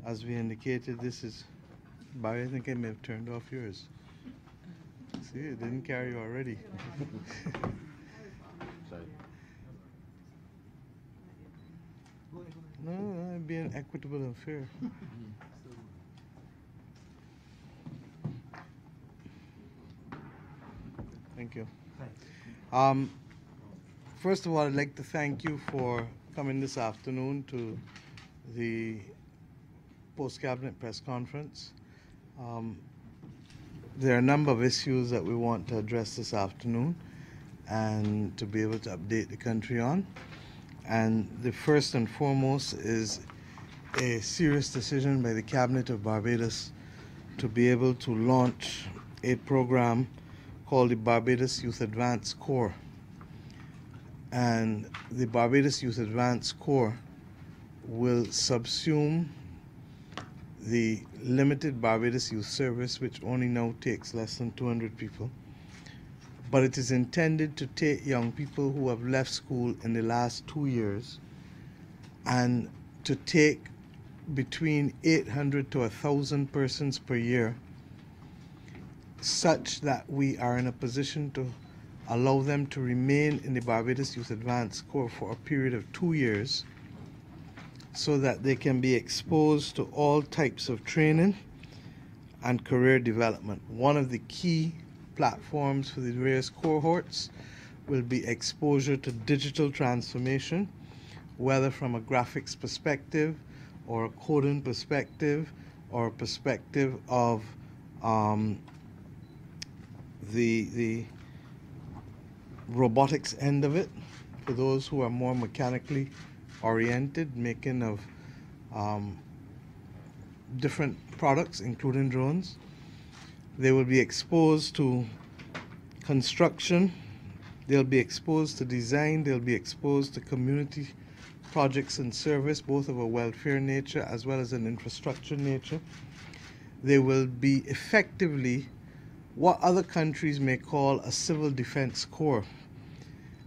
As we indicated, this is, Barry, I think I may have turned off yours. See, it didn't carry already. No, it'd be an equitable and fair. Thank you. First of all, I'd like to thank you for coming this afternoon to the post-cabinet press conference. There are a number of issues that we want to address this afternoon and to be able to update the country on. And the first and foremost is a serious decision by the Cabinet of Barbados to be able to launch a program called the Barbados Youth Advance Corps. And the Barbados Youth Advance Corps will subsume the limited Barbados Youth Service, which only now takes less than 200 people. But it is intended to take young people who have left school in the last 2 years and to take between 800 to 1,000 persons per year, such that we are in a position to allow them to remain in the Barbados Youth Advance Corps for a period of 2 years so that they can be exposed to all types of training and career development. One of the key platforms for the various cohorts will be exposure to digital transformation, whether from a graphics perspective or a coding perspective or a perspective of the robotics end of it, for those who are more mechanically oriented, making of different products, including drones. They will be exposed to construction, they'll be exposed to design, they'll be exposed to community projects and service, both of a welfare nature as well as an infrastructure nature. They will be effectively what other countries may call a civil defense corps.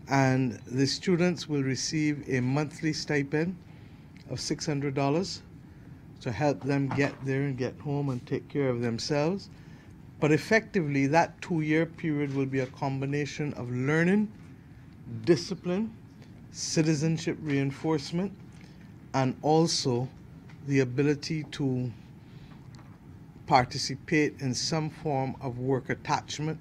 And the students will receive a monthly stipend of $600 to help them get there and get home and take care of themselves. But effectively, that 2-year period will be a combination of learning, discipline, citizenship reinforcement, and also the ability to participate in some form of work attachment,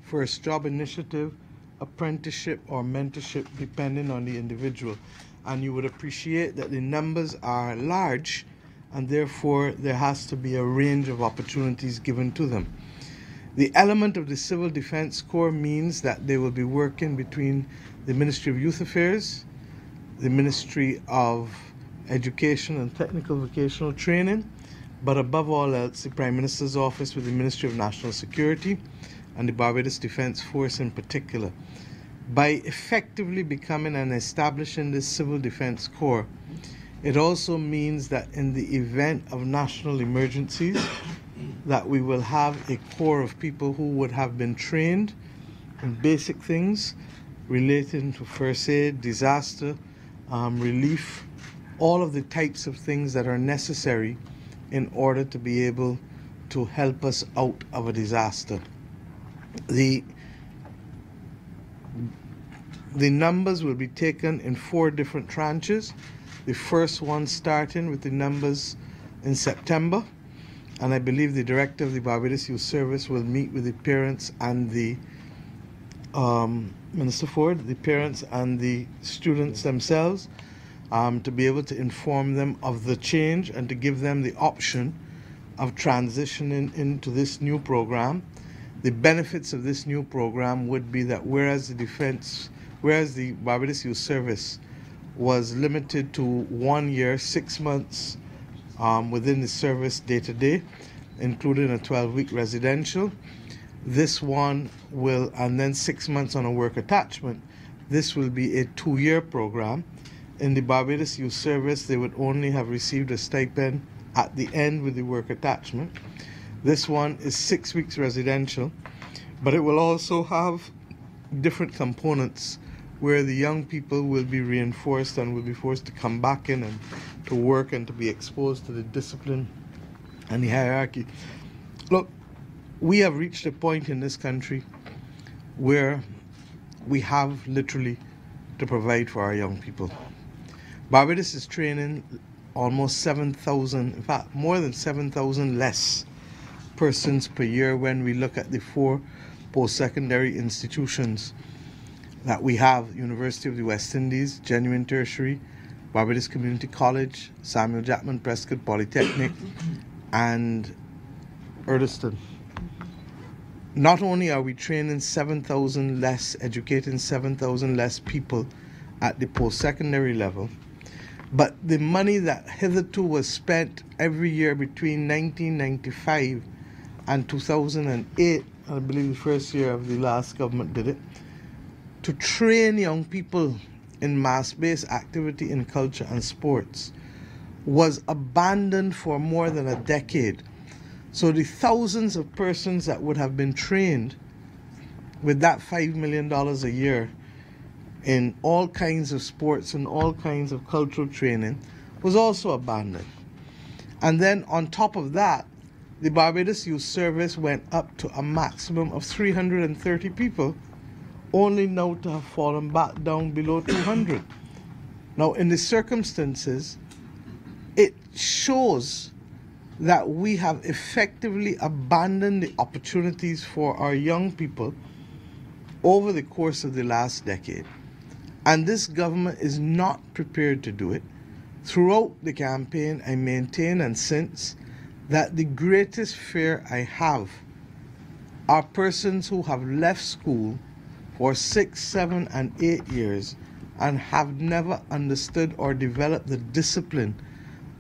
first job initiative, apprenticeship, or mentorship, depending on the individual. And you would appreciate that the numbers are large, and therefore there has to be a range of opportunities given to them. The element of the Civil Defense Corps means that they will be working between the Ministry of Youth Affairs, the Ministry of Education and Technical Vocational Training, but above all else, the Prime Minister's Office with the Ministry of National Security and the Barbados Defense Force in particular. By effectively becoming and establishing this Civil Defense Corps, it also means that in the event of national emergencies, that we will have a corps of people who would have been trained in basic things relating to first aid, disaster, relief, all of the types of things that are necessary in order to be able to help us out of a disaster. The numbers will be taken in 4 different tranches. The first one starting with the numbers in September, and I believe the director of the Barbados Youth Service will meet with the parents and the Minister Ford, the parents and the students themselves, to be able to inform them of the change and to give them the option of transitioning into this new program. The benefits of this new program would be that whereas the Barbados Youth Service was limited to 1 year, 6 months within the service day to day, including a 12-week residential, this one will, and then 6 months on a work attachment, this will be a 2-year program. In the Barbados Youth Service, they would only have received a stipend at the end with the work attachment. This one is 6 weeks residential, but it will also have different components where the young people will be reinforced and will be forced to come back in and to work and to be exposed to the discipline and the hierarchy. Look, we have reached a point in this country where we have literally to provide for our young people. Barbados is training almost 7,000, in fact, more than 7,000 less persons per year when we look at the 4 post-secondary institutions that we have: University of the West Indies, Genuine Tertiary, Barbados Community College, Samuel Jackman Prescott Polytechnic, and Erdeston. Not only are we training 7,000 less, educating 7,000 less people at the post-secondary level, but the money that hitherto was spent every year between 1995 and 2008, I believe the first year of the last government did it, to train young people in mass-based activity in culture and sports, was abandoned for more than a decade. So the thousands of persons that would have been trained with that $5 million a year in all kinds of sports and all kinds of cultural training was also abandoned. And then on top of that, the Barbados Youth Service went up to a maximum of 330 people, only now to have fallen back down below 200. Now, in the circumstances, it shows that we have effectively abandoned the opportunities for our young people over the course of the last decade. And this government is not prepared to do it. Throughout the campaign, I maintain, and since, that the greatest fear I have are persons who have left school for 6, 7, and 8 years and have never understood or developed the discipline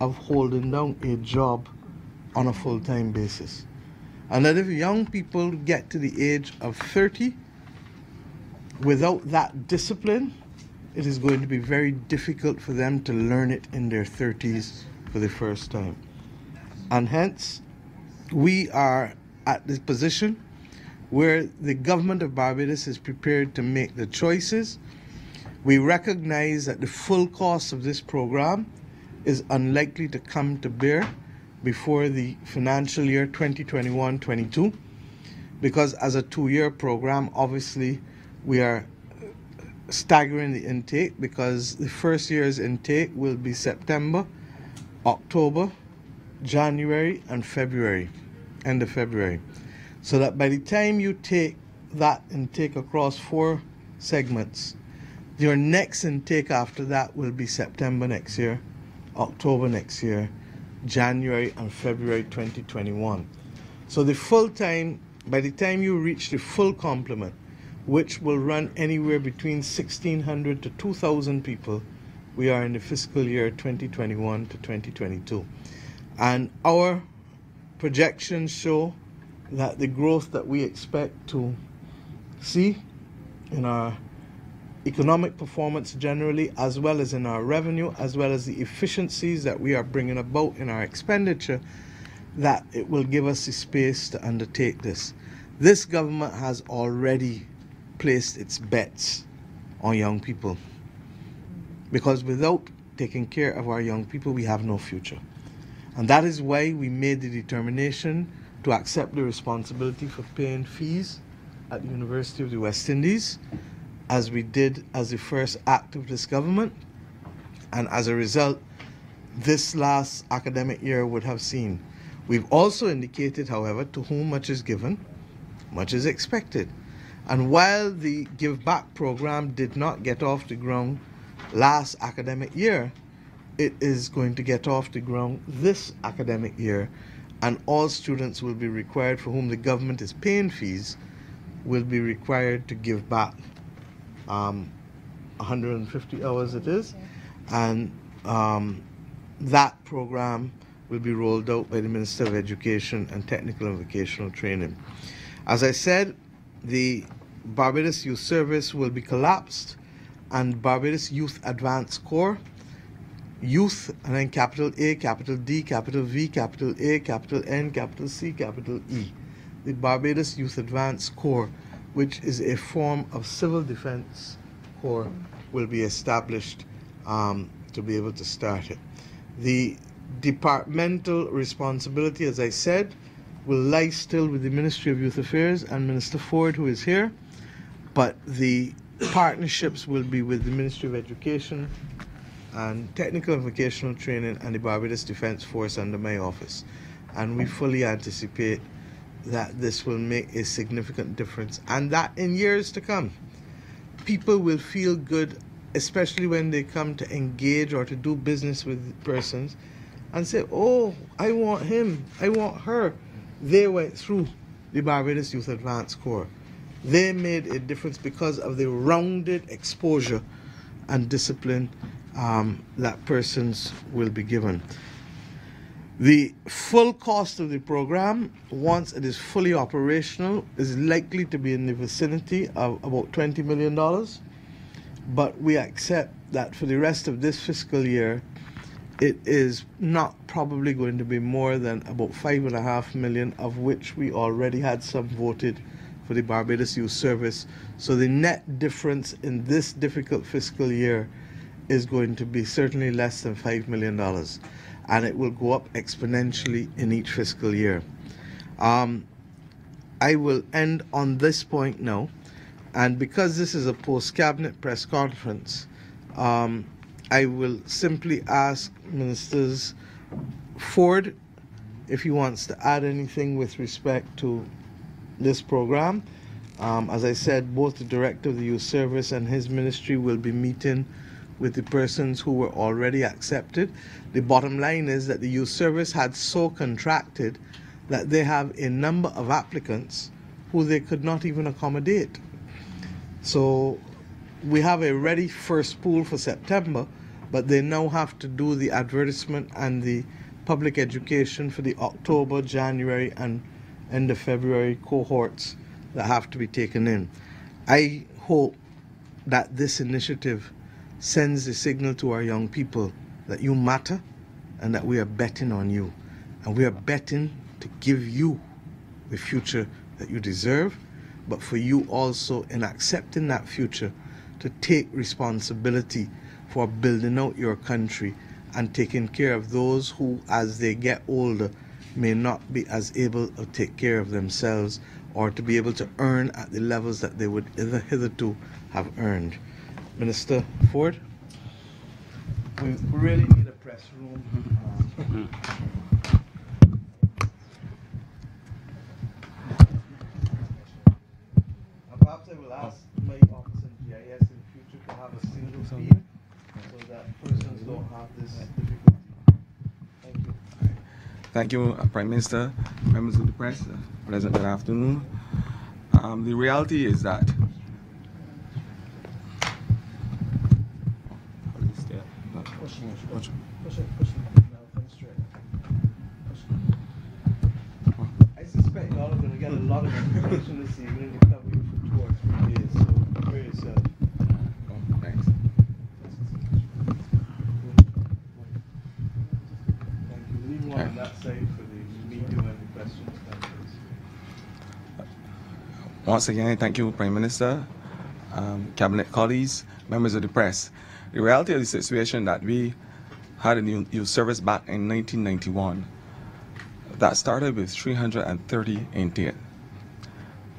of holding down a job on a full-time basis. And that if young people get to the age of 30 without that discipline, it is going to be very difficult for them to learn it in their 30s for the first time. And hence, we are at this position where the government of Barbados is prepared to make the choices. We recognize that the full cost of this program is unlikely to come to bear before the financial year 2021-22, because as a 2-year program, obviously we are staggering the intake, because the first year's intake will be September, October, January, and February, end of February. So that by the time you take that intake across 4 segments, your next intake after that will be September next year, October next year, January and February 2021. So the full time, by the time you reach the full complement, which will run anywhere between 1,600 to 2,000 people, we are in the fiscal year 2021 to 2022. And our projections show that the growth that we expect to see in our economic performance generally, as well as in our revenue, as well as the efficiencies that we are bringing about in our expenditure, that it will give us the space to undertake this. This government has already placed its bets on young people, because without taking care of our young people, we have no future. And that is why we made the determination to accept the responsibility for paying fees at the University of the West Indies, as we did as the first act of this government. And as a result, this last academic year would have seen. We've also indicated, however, to whom much is given, much is expected. And while the Give Back program did not get off the ground last academic year, it is going to get off the ground this academic year, and all students will be required, for whom the government is paying fees, will be required to give back 150 hours it is, and that program will be rolled out by the Minister of Education and Technical and Vocational Training. As I said, the Barbados Youth Service will be collapsed, and Barbados Youth Advanced Corps, Youth, and then capital A, capital D, capital V, capital A, capital N, capital C, capital E. The Barbados Youth Advanced Corps, which is a form of civil defense corps, will be established to be able to start it. The departmental responsibility, as I said, will lie still with the Ministry of Youth Affairs and Minister Ford, who is here, but the partnerships will be with the Ministry of Education and Technical and Vocational Training and the Barbados Defence Force under my office. And we fully anticipate that this will make a significant difference, and that in years to come, people will feel good, especially when they come to engage or to do business with persons and say, oh, I want him, I want her. They went through the Barbados Youth Advanced Corps. They made a difference because of the rounded exposure and discipline that persons will be given. The full cost of the program, once it is fully operational, is likely to be in the vicinity of about $20 million. But we accept that for the rest of this fiscal year, it is not probably going to be more than about $5.5 million, of which we already had some voted for the Barbados Youth Service. So the net difference in this difficult fiscal year is going to be certainly less than $5 million. And it will go up exponentially in each fiscal year. I will end on this point now. And because this is a post-cabinet press conference, I will simply ask Ministers Ford if he wants to add anything with respect to this program. As I said, both the Director of the Youth Service and his ministry will be meeting with the persons who were already accepted. The bottom line is that the Youth Service had so contracted that they have a number of applicants who they could not even accommodate. So we have a ready first pool for September, but they now have to do the advertisement and the public education for the October, January, and end of February cohorts that have to be taken in. I hope that this initiative sends a signal to our young people that you matter and that we are betting on you. And we are betting to give you the future that you deserve, but for you also, in accepting that future, to take responsibility for building out your country and taking care of those who, as they get older, may not be as able to take care of themselves or to be able to earn at the levels that they would hitherto have earned. Minister Ford? We really need a press room. Perhaps I will ask my office in GIS in the future to have a single feed so that persons don't have this difficulty. Thank you. Thank you, Prime Minister, members of the press, pleasant good afternoon. The reality is that I suspect y'all are going to get a lot of information this evening to cover you for 2 or 3 days, so prepare yourself. thanks. Thank you. Leave one on that side for the medium and the questions. Once again, thank you, Prime Minister, Cabinet colleagues, members of the press. The reality of the situation that we had a youth service back in 1991 that started with 330 intake.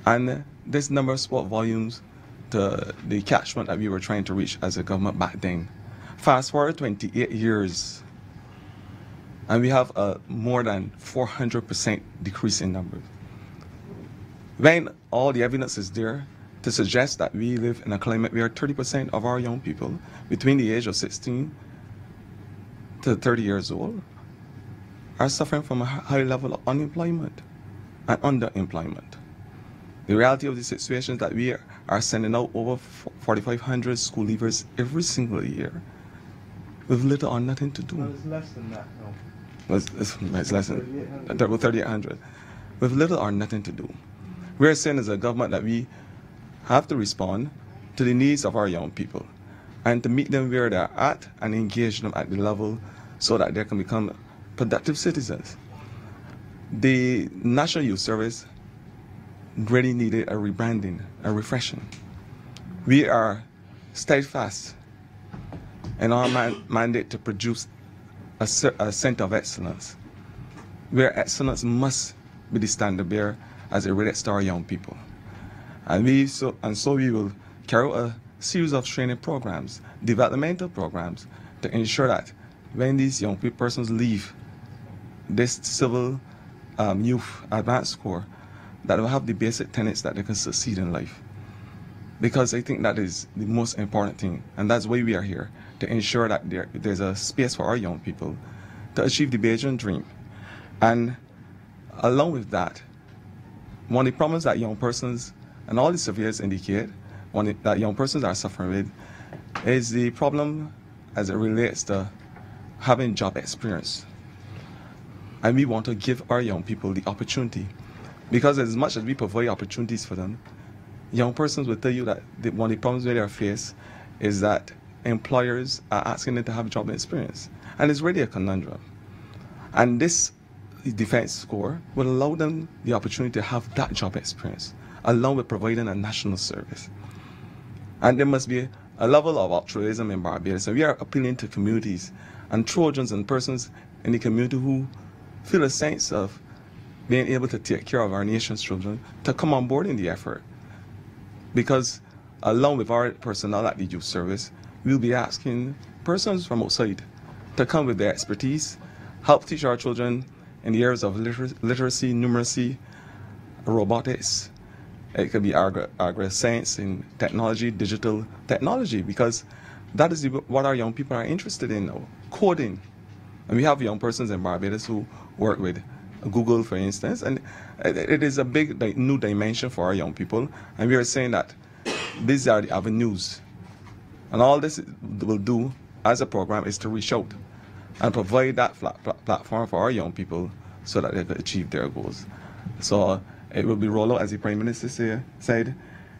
And this number spoke volumes to the catchment that we were trying to reach as a government back then. Fast forward 28 years, and we have a more than 400% decrease in numbers. When all the evidence is there to suggest that we live in a climate where 30% of our young people between the age of 16 to 30 years old are suffering from a high level of unemployment and underemployment. The reality of the situation is that we are sending out over 4,500 school leavers every single year with little or nothing to do. Well, it's less than that now. It's less than 3,800. With little or nothing to do. We're saying as a government that we have to respond to the needs of our young people and to meet them where they're at and engage them at the level so that they can become productive citizens. The National Youth Service really needed a rebranding, a refreshing. We are steadfast in our mandate to produce a center of excellence, where excellence must be the standard bearer as it relates to our young people. And so we will carry out a series of training programs, developmental programs, to ensure that when these young persons leave this civil youth advanced corps, that will have the basic tenets that they can succeed in life. Because I think that is the most important thing, and that's why we are here, to ensure that there's a space for our young people to achieve the Bajan dream. And along with that, one of the problems that young persons, and all the surveys indicate, that young persons are suffering with, is the problem as it relates to having job experience. And we want to give our young people the opportunity, because as much as we provide opportunities for them, young persons will tell you that one of the problems they are faced is that employers are asking them to have job experience. And it's really a conundrum. And this defense score will allow them the opportunity to have that job experience, along with providing a national service. And there must be a level of altruism in Barbados. And we are appealing to communities and Trojans and persons in the community who feel a sense of being able to take care of our nation's children to come on board in the effort. Because along with our personnel at the youth service, we'll be asking persons from outside to come with their expertise, help teach our children in the areas of literacy, numeracy, robotics. It could be agri-science and technology, digital technology, because that is what our young people are interested in now, coding. And we have young persons in Barbados who work with Google, for instance, and it is a big new dimension for our young people. And we are saying that these are the avenues. And all this will do as a program is to reach out and provide that platform for our young people so that they can achieve their goals. So it will be rolled out, as the Prime Minister said.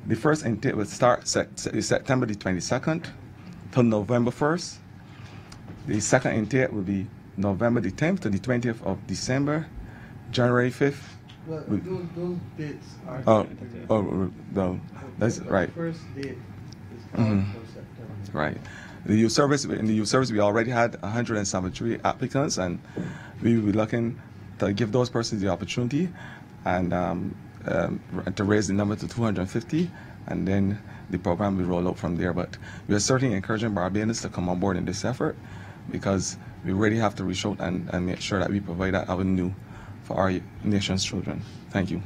The first intake will start September the 22nd till November 1st. The second intake will be November the 10th to the 20th of December. January 5th. Well, those dates are. No, that's right. The first date is called for September. Right. In the youth service, we already had 173 applicants, and we will be looking to give those persons the opportunity and to raise the number to 250, and then the program will roll out from there. But we are certainly encouraging Barbadians to come on board in this effort, because we really have to reach out and make sure that we provide that avenue for our nation's children. Thank you.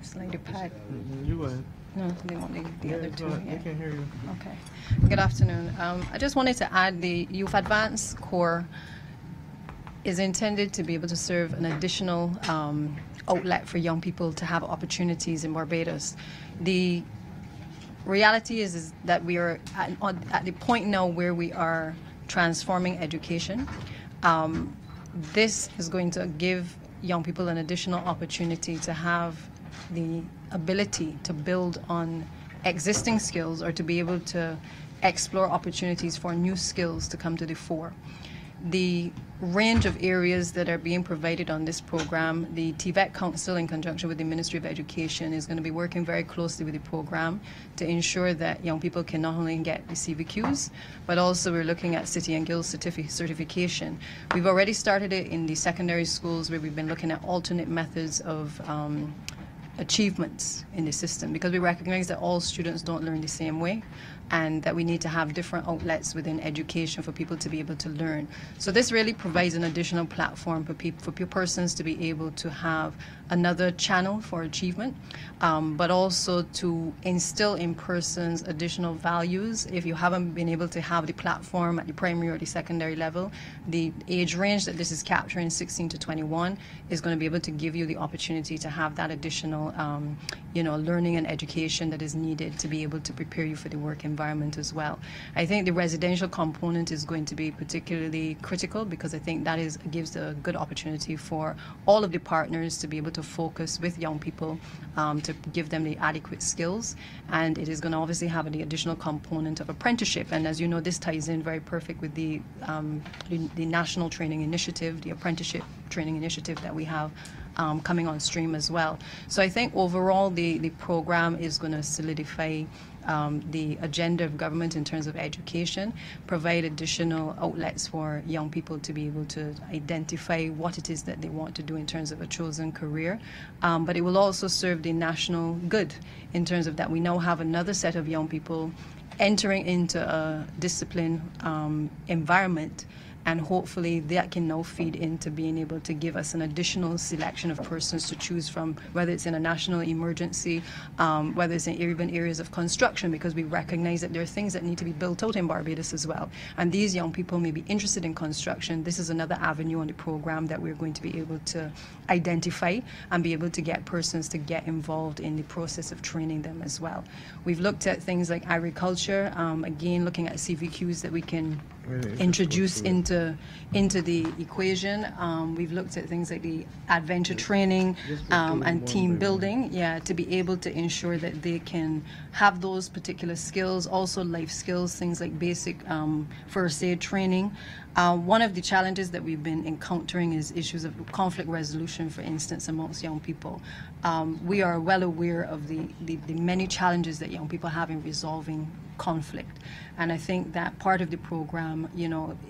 Slide your pad. You go ahead. No, they want the other two. They can hear you. Okay. Good afternoon. I just wanted to add the Youth Advance Corps is intended to be able to serve an additional outlet for young people to have opportunities in Barbados. The reality is that we are at the point now where we are transforming education. This is going to give young people an additional opportunity to have the ability to build on existing skills, or to be able to explore opportunities for new skills to come to the fore. The range of areas that are being provided on this program, the TVET Council, in conjunction with the Ministry of Education, is going to be working very closely with the program to ensure that young people can not only get the CVQs, but also we're looking at City and Guild certification. We've already started it in the secondary schools, where we've been looking at alternate methods of achievements in the system, because we recognize that all students don't learn the same way, and that we need to have different outlets within education for people to be able to learn. So this really provides an additional platform for persons to be able to have another channel for achievement, but also to instill in persons additional values. If you haven't been able to have the platform at the primary or the secondary level, the age range that this is capturing, 16 to 21, is going to be able to give you the opportunity to have that additional additional, learning and education that is needed to be able to prepare you for the work environment as well. I think the residential component is going to be particularly critical because I think that gives a good opportunity for all of the partners to be able to focus with young people to give them the adequate skills, and it is going to obviously have the additional component of apprenticeship. And as you know, this ties in very perfect with the national training initiative, the apprenticeship training initiative that we have coming on stream as well. So I think overall the program is going to solidify the agenda of government in terms of education, provide additional outlets for young people to be able to identify what it is that they want to do in terms of a chosen career. But it will also serve the national good in terms of that we now have another set of young people entering into a discipline environment, and hopefully that can now feed into being able to give us an additional selection of persons to choose from, whether it's in a national emergency, whether it's in even areas of construction, because we recognize that there are things that need to be built out in Barbados as well. And these young people may be interested in construction. This is another avenue on the program that we're going to be able to identify and be able to get persons to get involved in the process of training them as well. We've looked at things like agriculture, again looking at CVQs that we can introduce into the equation. We've looked at things like the adventure training and team building, to be able to ensure that they can have those particular skills, also life skills, things like basic first aid training. One of the challenges that we've been encountering is issues of conflict resolution, for instance, amongst young people. We are well aware of the many challenges that young people have in resolving conflict, and I think that part of the program,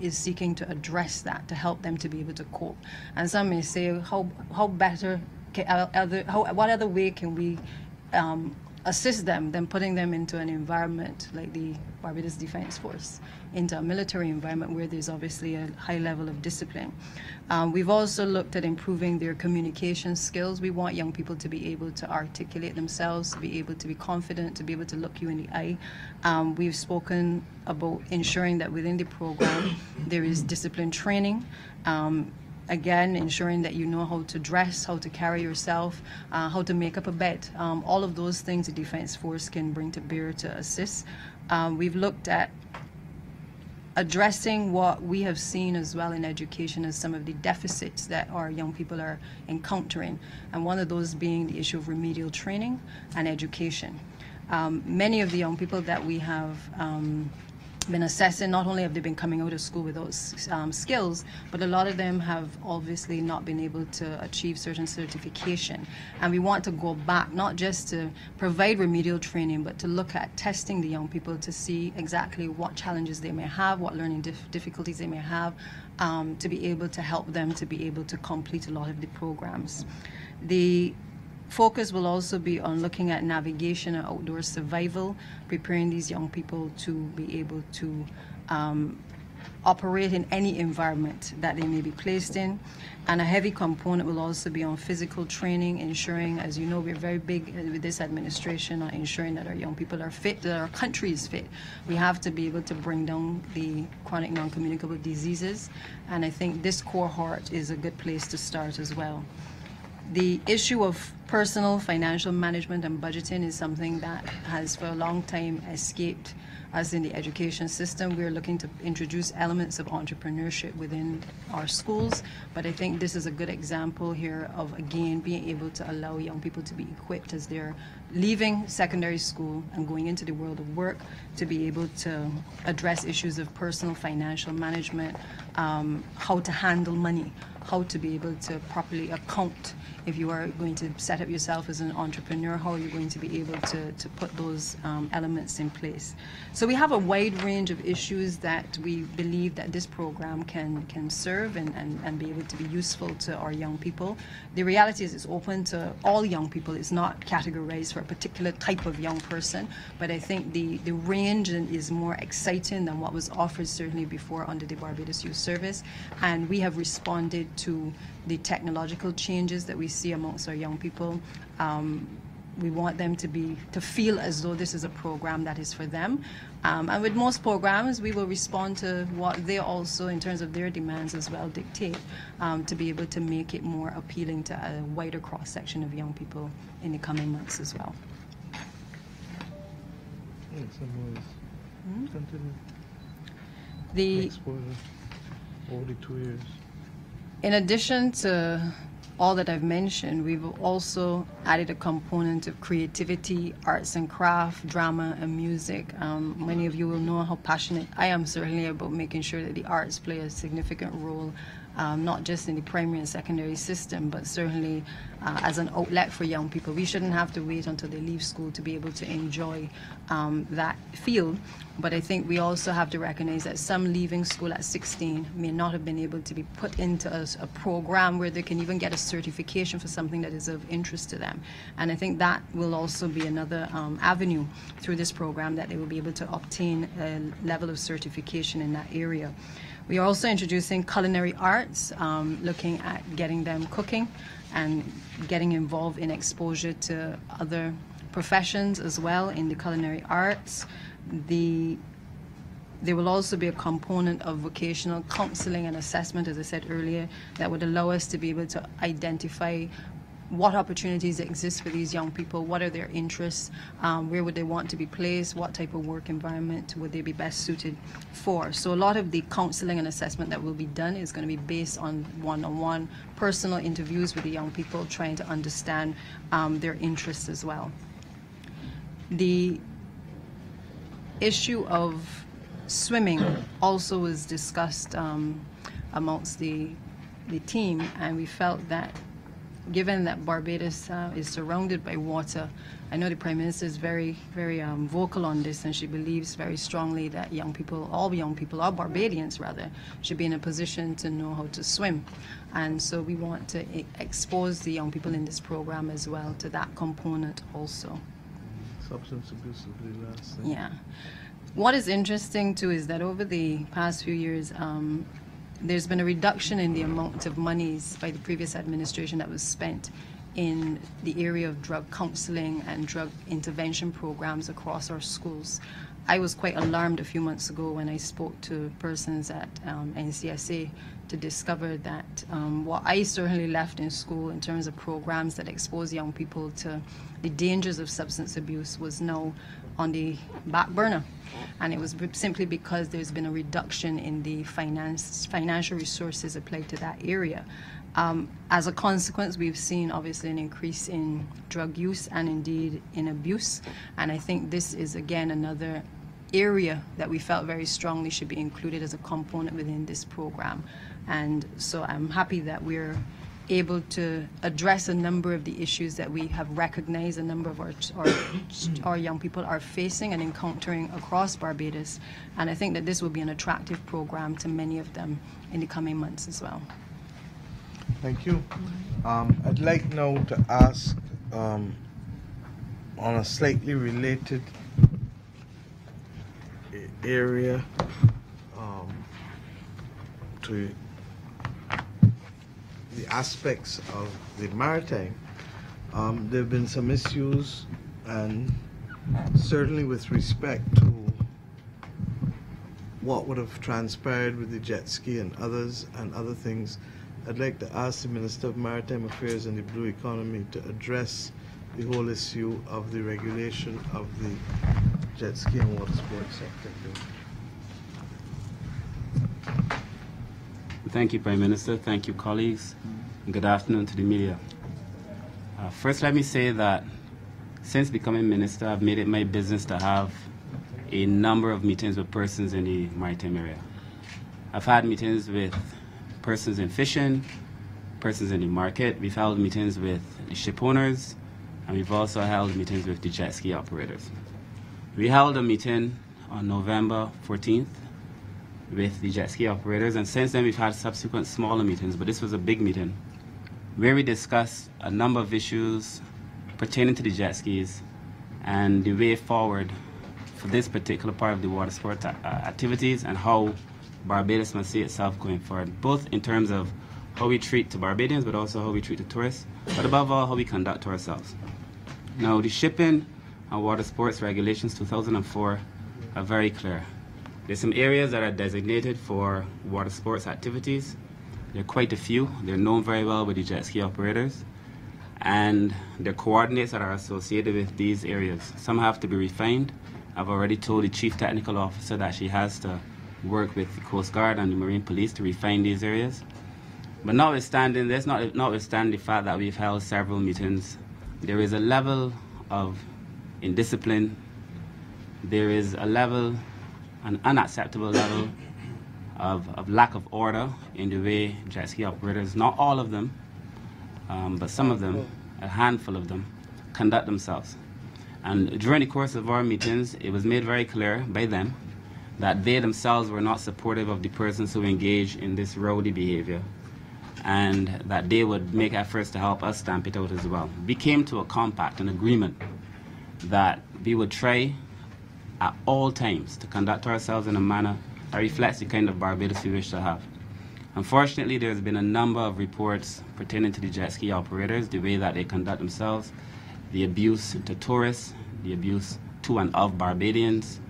is seeking to address that, to help them to be able to cope. And some may say, what other way can we assist them than putting them into an environment like the Barbados Defence Force, into a military environment where there's obviously a high level of discipline. We've also looked at improving their communication skills. We want young people to be able to articulate themselves, to be able to be confident, to be able to look you in the eye. We've spoken about ensuring that within the program there is discipline training. Again, ensuring that you know how to dress, how to carry yourself, how to make up a bed. All of those things the Defence Force can bring to bear to assist. We've looked at addressing what we have seen as well in education as some of the deficits that our young people are encountering, and one of those being the issue of remedial training and education. Many of the young people that we have been assessing, not only have they been coming out of school with those skills, but a lot of them have obviously not been able to achieve certain certification. And we want to go back, not just to provide remedial training, but to look at testing the young people to see exactly what challenges they may have, what learning difficulties they may have, to be able to help them to be able to complete a lot of the programs. The focus will also be on looking at navigation and outdoor survival, preparing these young people to be able to operate in any environment that they may be placed in. And a heavy component will also be on physical training, ensuring, as you know, we're very big with this administration on ensuring that our young people are fit, that our country is fit. We have to be able to bring down the chronic non-communicable diseases, and I think this cohort is a good place to start as well. The issue of personal financial management and budgeting is something that has for a long time escaped us in the education system. We're looking to introduce elements of entrepreneurship within our schools, but I think this is a good example here of, again, being able to allow young people to be equipped as they're leaving secondary school and going into the world of work, to be able to address issues of personal financial management, how to handle money, how to be able to properly account. If you are going to set up yourself as an entrepreneur, how are you going to be able to put those elements in place? So we have a wide range of issues that we believe that this program can serve and be able to be useful to our young people. The reality is it's open to all young people. It's not categorized for a particular type of young person, but I think the range is more exciting than what was offered certainly before under the Barbados Youth Service, and we have responded to the technological changes that we see amongst our young people. we want them to feel as though this is a program that is for them. And with most programs, we will respond to what they also, in terms of their demands as well, dictate, to be able to make it more appealing to a wider cross-section of young people in the coming months as well. The exposure over the 2 years. In addition to all that I've mentioned, we've also added a component of creativity, arts and craft, drama and music. Many of you will know how passionate I am certainly about making sure that the arts play a significant role, not just in the primary and secondary system, but certainly as an outlet for young people. We shouldn't have to wait until they leave school to be able to enjoy that field. But I think we also have to recognize that some leaving school at 16 may not have been able to be put into a program where they can even get a certification for something that is of interest to them. And I think that will also be another avenue through this program, that they will be able to obtain a level of certification in that area. We are also introducing culinary arts, looking at getting them cooking and getting involved in exposure to other professions as well in the culinary arts. There will also be a component of vocational counseling and assessment, as I said earlier, that would allow us to be able to identify what opportunities exist for these young people, what are their interests, where would they want to be placed, what type of work environment would they be best suited for. So a lot of the counseling and assessment that will be done is going to be based on one-on-one personal interviews with the young people, trying to understand their interests as well. The issue of swimming also was discussed amongst the team, and we felt that given that Barbados is surrounded by water, I know the Prime Minister is very, very vocal on this, and she believes very strongly that young people, all young people, all Barbadians rather, should be in a position to know how to swim. And so we want to expose the young people in this program as well to that component also. Substance abuse will be the last thing. Yeah. What is interesting too is that over the past few years, there's been a reduction in the amount of monies by the previous administration that was spent in the area of drug counseling and drug intervention programs across our schools. I was quite alarmed a few months ago when I spoke to persons at NCSA to discover that what I certainly left in school in terms of programs that expose young people to the dangers of substance abuse was now on the back burner. And it was simply because there's been a reduction in the financial resources applied to that area. As a consequence, we've seen obviously an increase in drug use and indeed in abuse. And I think this is again another area that we felt very strongly should be included as a component within this program. And so I'm happy that we're able to address a number of the issues that we have recognized a number of our young people are facing and encountering across Barbados. And I think that this will be an attractive program to many of them in the coming months as well. Thank you. I'd like now to ask, on a slightly related area, to the aspects of the maritime. There have been some issues, and certainly with respect to what would have transpired with the jet ski and other things, I'd like to ask the Minister of Maritime Affairs and the Blue Economy to address the whole issue of the regulation of the jet ski and water sports sector. Thank you, Prime Minister. Thank you, colleagues. And good afternoon to the media. First, let me say that since becoming Minister, I've made it my business to have a number of meetings with persons in the maritime area. I've had meetings with persons in fishing, persons in the market. We've held meetings with the ship owners, and we've also held meetings with the jet ski operators. We held a meeting on November 14th with the jet ski operators, and since then we've had subsequent smaller meetings, but this was a big meeting where we discussed a number of issues pertaining to the jet skis and the way forward for this particular part of the water sport activities, and how Barbados must see itself going forward, both in terms of how we treat the Barbadians, but also how we treat the tourists, but above all, how we conduct ourselves. Now, the shipping and water sports regulations 2004 are very clear. There's some areas that are designated for water sports activities. There are quite a few. They're known very well with the jet ski operators. And the coordinates that are associated with these areas. Some have to be refined. I've already told the Chief Technical Officer that she has to work with the Coast Guard and the Marine Police to refine these areas. But notwithstanding this, notwithstanding the fact that we've held several meetings, there is a level of indiscipline, there is a level, an unacceptable level of lack of order in the way jet ski operators, not all of them, but some of them, a handful of them, conduct themselves. And during the course of our meetings, it was made very clear by them that they themselves were not supportive of the persons who engage in this rowdy behavior, and that they would make efforts to help us stamp it out as well. We came to a compact, an agreement, that we would try at all times to conduct ourselves in a manner that reflects the kind of Barbados we wish to have. Unfortunately, there's been a number of reports pertaining to the jet ski operators, the way that they conduct themselves, the abuse to tourists, the abuse to and of Barbadians,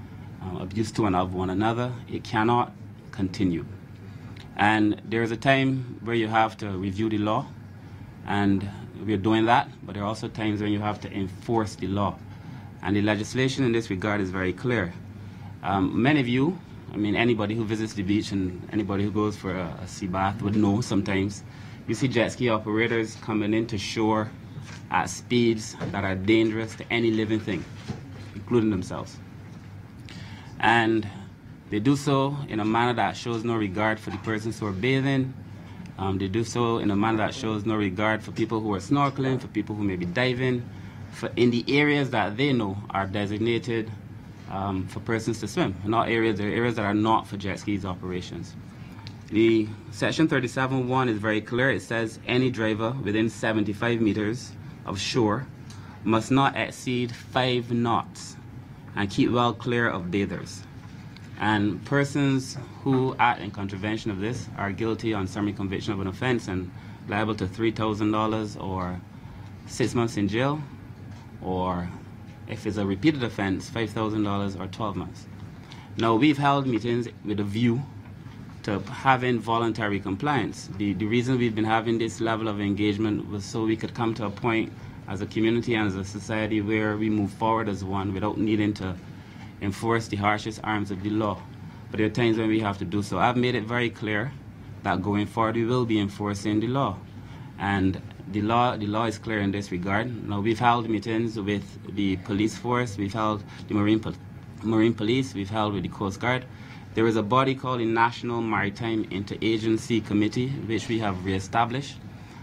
abuse to and of one another. It cannot continue. And there is a time where you have to review the law, and we're doing that, but there are also times when you have to enforce the law. And the legislation in this regard is very clear. Many of you, I mean anybody who visits the beach and anybody who goes for a sea bath would know sometimes you see jet ski operators coming into shore at speeds that are dangerous to any living thing, including themselves. And they do so in a manner that shows no regard for the persons who are bathing. They do so in a manner that shows no regard for people who are snorkeling, for people who may be diving, in the areas that they know are designated for persons to swim. There are areas that are not for jet skis operations. The section 37.1 is very clear. It says any driver within 75 meters of shore must not exceed 5 knots and keep well clear of bathers. And persons who act in contravention of this are guilty on summary conviction of an offense and liable to $3,000 or 6 months in jail, or if it's a repeated offense, $5,000 or 12 months. Now, we've held meetings with a view to having voluntary compliance. The reason we've been having this level of engagement was so we could come to a point as a community and as a society where we move forward as one without needing to enforce the harshest arms of the law. But there are times when we have to do so. I've made it very clear that going forward we will be enforcing the law. And the law is clear in this regard. Now, we've held meetings with the police force, we've held the Marine Police, we've held with the Coast Guard. There is a body called the National Maritime Interagency Committee, which we have reestablished,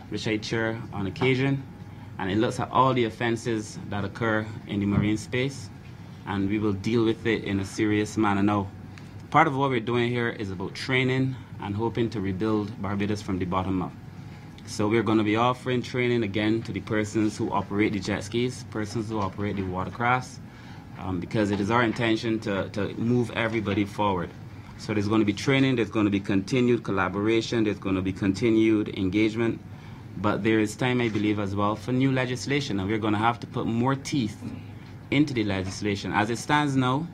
which I chair on occasion, and it looks at all the offenses that occur in the marine space, and we will deal with it in a serious manner. Now, part of what we're doing here is about training and hoping to rebuild Barbados from the bottom up. So we're going to be offering training again to the persons who operate the jet skis, persons who operate the watercrafts, because it is our intention to move everybody forward. So there's going to be training, there's going to be continued collaboration, there's going to be continued engagement, but there is time, I believe, as well for new legislation, and we're going to have to put more teeth into the legislation. As it stands now,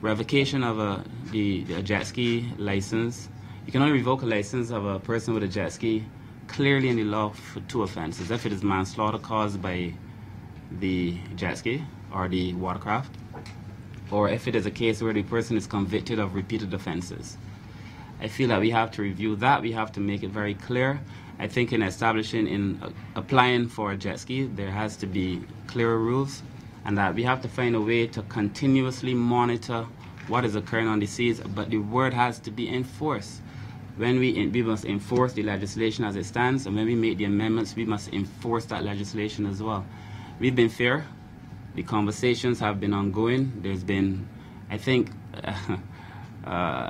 revocation of the jet ski license, you can only revoke a license of a person with a jet ski clearly in the law for 2 offenses. If it is manslaughter caused by the jet ski or the watercraft, or if it is a case where the person is convicted of repeated offenses. I feel that we have to review that. We have to make it very clear. I think in applying for a jet ski, there has to be clearer rules, and that we have to find a way to continuously monitor what is occurring on the seas, but the word has to be enforced. When we must enforce the legislation as it stands, and when we make the amendments, we must enforce that legislation as well. We've been fair. The conversations have been ongoing. There's been, I think,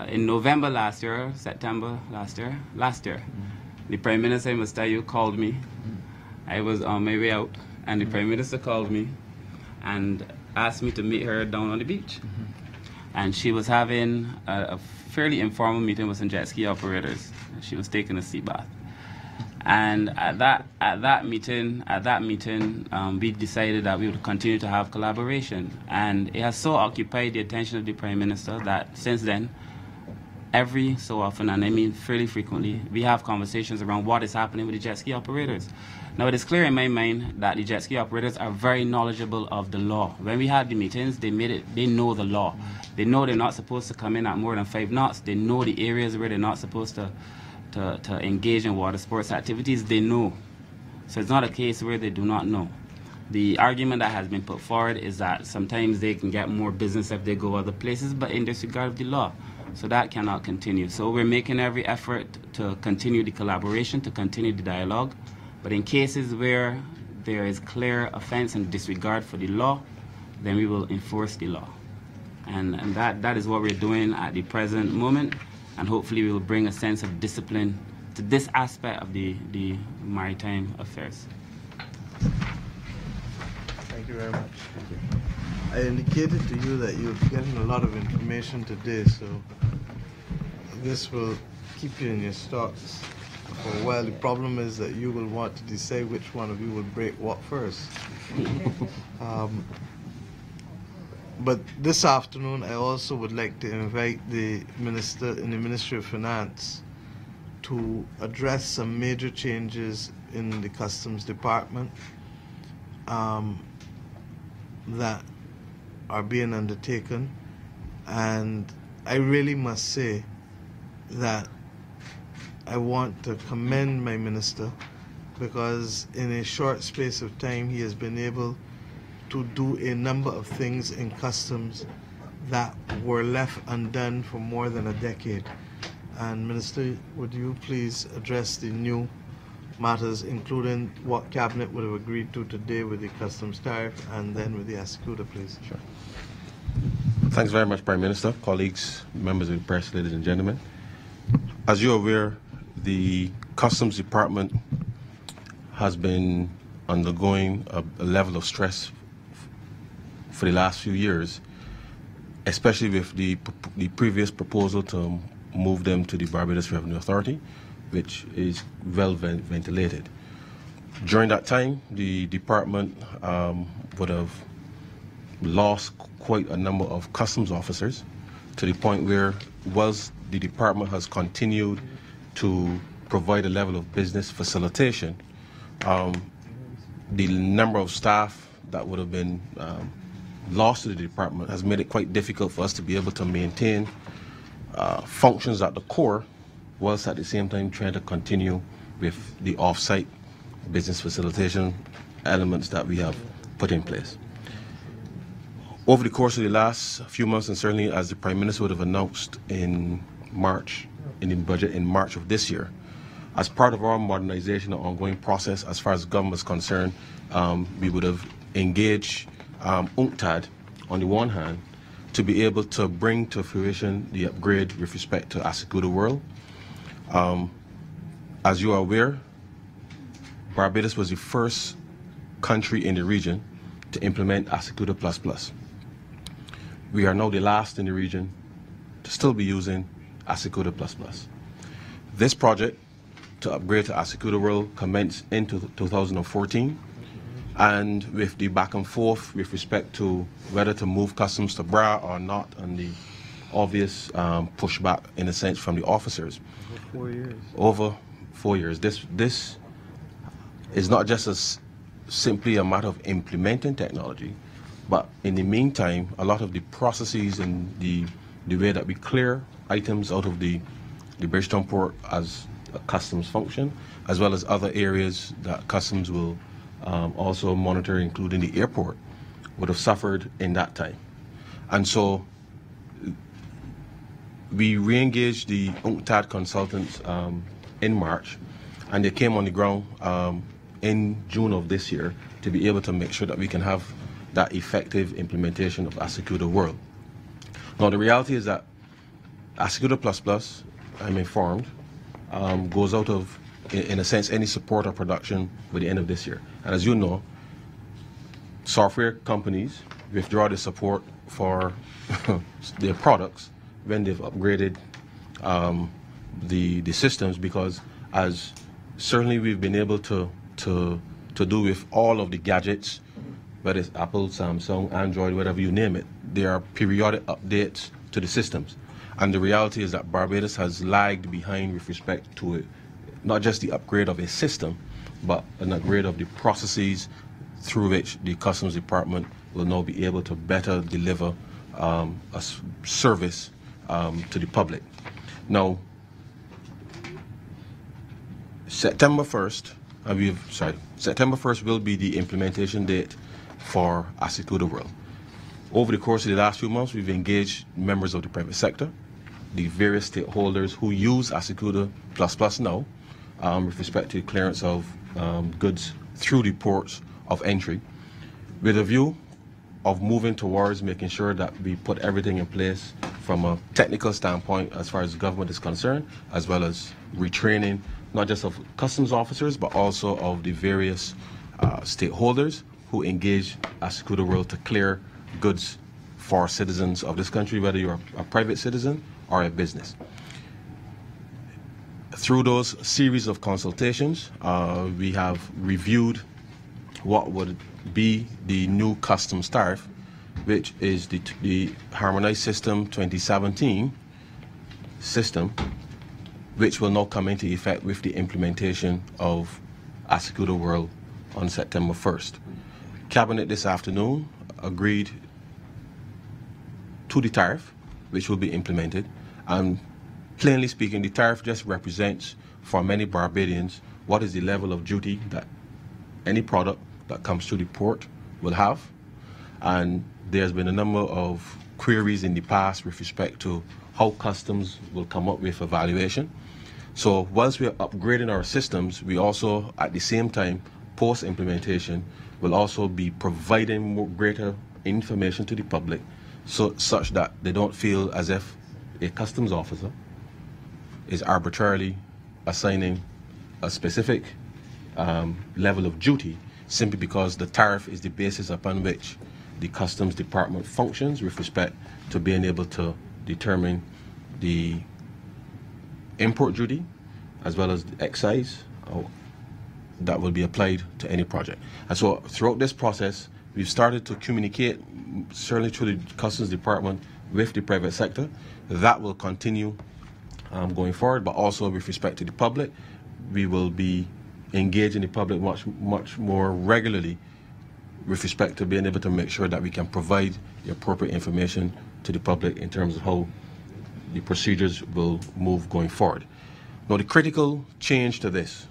in November last year, September last year, the Prime Minister, I must tell you, called me. I was on my way out, and the Prime Minister called me and asked me to meet her down on the beach. And she was having a fairly informal meeting with some jet ski operators. She was taking a sea bath. And at that meeting, we decided that we would continue to have collaboration. And it has so occupied the attention of the Prime Minister that since then, every so often, and I mean fairly frequently, we have conversations around what is happening with the jet ski operators. Now, it is clear in my mind that the jet ski operators are very knowledgeable of the law. When we had the meetings, they know the law. They know they're not supposed to come in at more than 5 knots. They know the areas where they're not supposed to engage in water sports activities. They know. So it's not a case where they do not know. The argument that has been put forward is that sometimes they can get more business if they go other places, but in disregard of the law. So that cannot continue. So we're making every effort to continue the collaboration, to continue the dialogue. But in cases where there is clear offense and disregard for the law, then we will enforce the law. And that is what we're doing at the present moment. And hopefully we will bring a sense of discipline to this aspect of the maritime affairs. Thank you very much. Thank you. I indicated to you that you're getting a lot of information today, so this will keep you in your thoughts for a while. The problem is that you will want to decide which one of you will break what first. But this afternoon, I also would like to invite the Minister in the Ministry of Finance to address some major changes in the Customs Department that are being undertaken. And I really must say that I want to commend my minister, because in a short space of time he has been able to do a number of things in customs that were left undone for more than a decade. And Minister, would you please address the new matters, including what Cabinet would have agreed to today with the customs tariff and then with the Ascuda, please? Sure. Thanks very much, Prime Minister, colleagues, members of the press, ladies and gentlemen. As you're aware, the Customs Department has been undergoing a level of stress for the last few years, especially with the previous proposal to move them to the Barbados Revenue Authority, which is well ventilated. During that time, the department would have lost quite a number of customs officers, to the point where, whilst the department has continued to provide a level of business facilitation, the number of staff that would have been lost to the department has made it quite difficult for us to be able to maintain functions at the core, whilst at the same time trying to continue with the off-site business facilitation elements that we have put in place. Over the course of the last few months, and certainly as the Prime Minister would have announced in March, in the budget in March of this year, as part of our modernization and ongoing process as far as government is concerned, we would have engaged UNCTAD on the one hand to be able to bring to fruition the upgrade with respect to Ascuda World. As you are aware, Barbados was the first country in the region to implement Ascuda++. We are now the last in the region to still be using Ascuda++. This project to upgrade to Ascuda World commenced in 2014, and with the back and forth with respect to whether to move customs to BRA or not, and the obvious pushback in a sense from the officers. Over 4 years. This is not just simply a matter of implementing technology, but in the meantime, a lot of the processes and the way that we clear items out of the Bridgetown port as a customs function, as well as other areas that customs will also monitor, including the airport, would have suffered in that time. And so we re-engaged the UNCTAD consultants in March, and they came on the ground in June of this year to be able to make sure that we can have that effective implementation of Ascuda World. Now, the reality is that Ascuda++, I'm informed, goes out of, in a sense, any support or production by the end of this year. And as you know, software companies withdraw the support for their products when they've upgraded the systems, because as certainly we've been able to do with all of the gadgets, whether it's Apple, Samsung, Android, whatever you name it. There are periodic updates to the systems. And the reality is that Barbados has lagged behind with respect to it, not just the upgrade of a system, but an upgrade of the processes through which the Customs Department will now be able to better deliver a service to the public. Now, September 1st will be the implementation date for Asikuda World. Over the course of the last few months, we've engaged members of the private sector, the various stakeholders who use Asikuda ++ now with respect to clearance of goods through the ports of entry, with a view of moving towards making sure that we put everything in place from a technical standpoint as far as government is concerned, as well as retraining not just of customs officers, but also of the various stakeholders who engage Asikuda World to clear goods for citizens of this country, whether you're a private citizen or a business. Through those series of consultations, we have reviewed what would be the new customs tariff, which is the Harmonized System 2017 system, which will now come into effect with the implementation of Asikuda World on September 1st. Cabinet this afternoon agreed to the tariff, which will be implemented, and plainly speaking, the tariff just represents for many Barbadians what is the level of duty that any product that comes through the port will have. And there's been a number of queries in the past with respect to how customs will come up with a valuation. So whilst we are upgrading our systems, we also at the same time, post-implementation, will also be providing more greater information to the public, such that they don't feel as if a customs officer is arbitrarily assigning a specific level of duty simply because the tariff is the basis upon which the Customs Department functions with respect to being able to determine the import duty as well as the excise that will be applied to any project. And so throughout this process, we've started to communicate, certainly through the Customs Department, with the private sector. That will continue going forward, but also with respect to the public, we will be engaging the public much more regularly with respect to being able to make sure that we can provide the appropriate information to the public in terms of how the procedures will move going forward. Now, the critical change to this,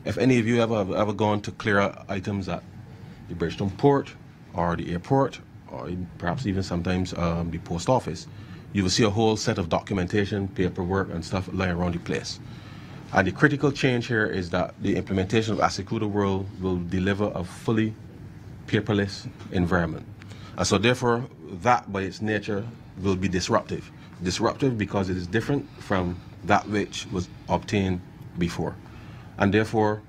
if any of you ever gone to clear out items at the Bridgetown port or the airport, or perhaps even sometimes the post office, you will see a whole set of documentation, paperwork, and stuff lying around the place. And the critical change here is that the implementation of Asikuda World will deliver a fully paperless environment. And so therefore, that by its nature will be disruptive. Disruptive because it is different from that which was obtained before. And therefore,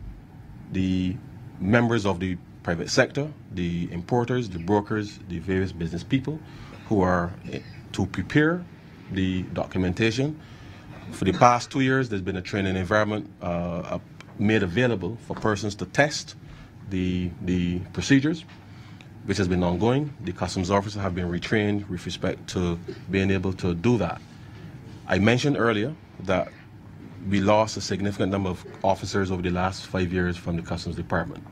the members of the private sector, the importers, the brokers, the various business people who are to prepare the documentation. For the past 2 years, there's been a training environment made available for persons to test the procedures, which has been ongoing. The customs officers have been retrained with respect to being able to do that. I mentioned earlier that we lost a significant number of officers over the last 5 years from the Customs Department.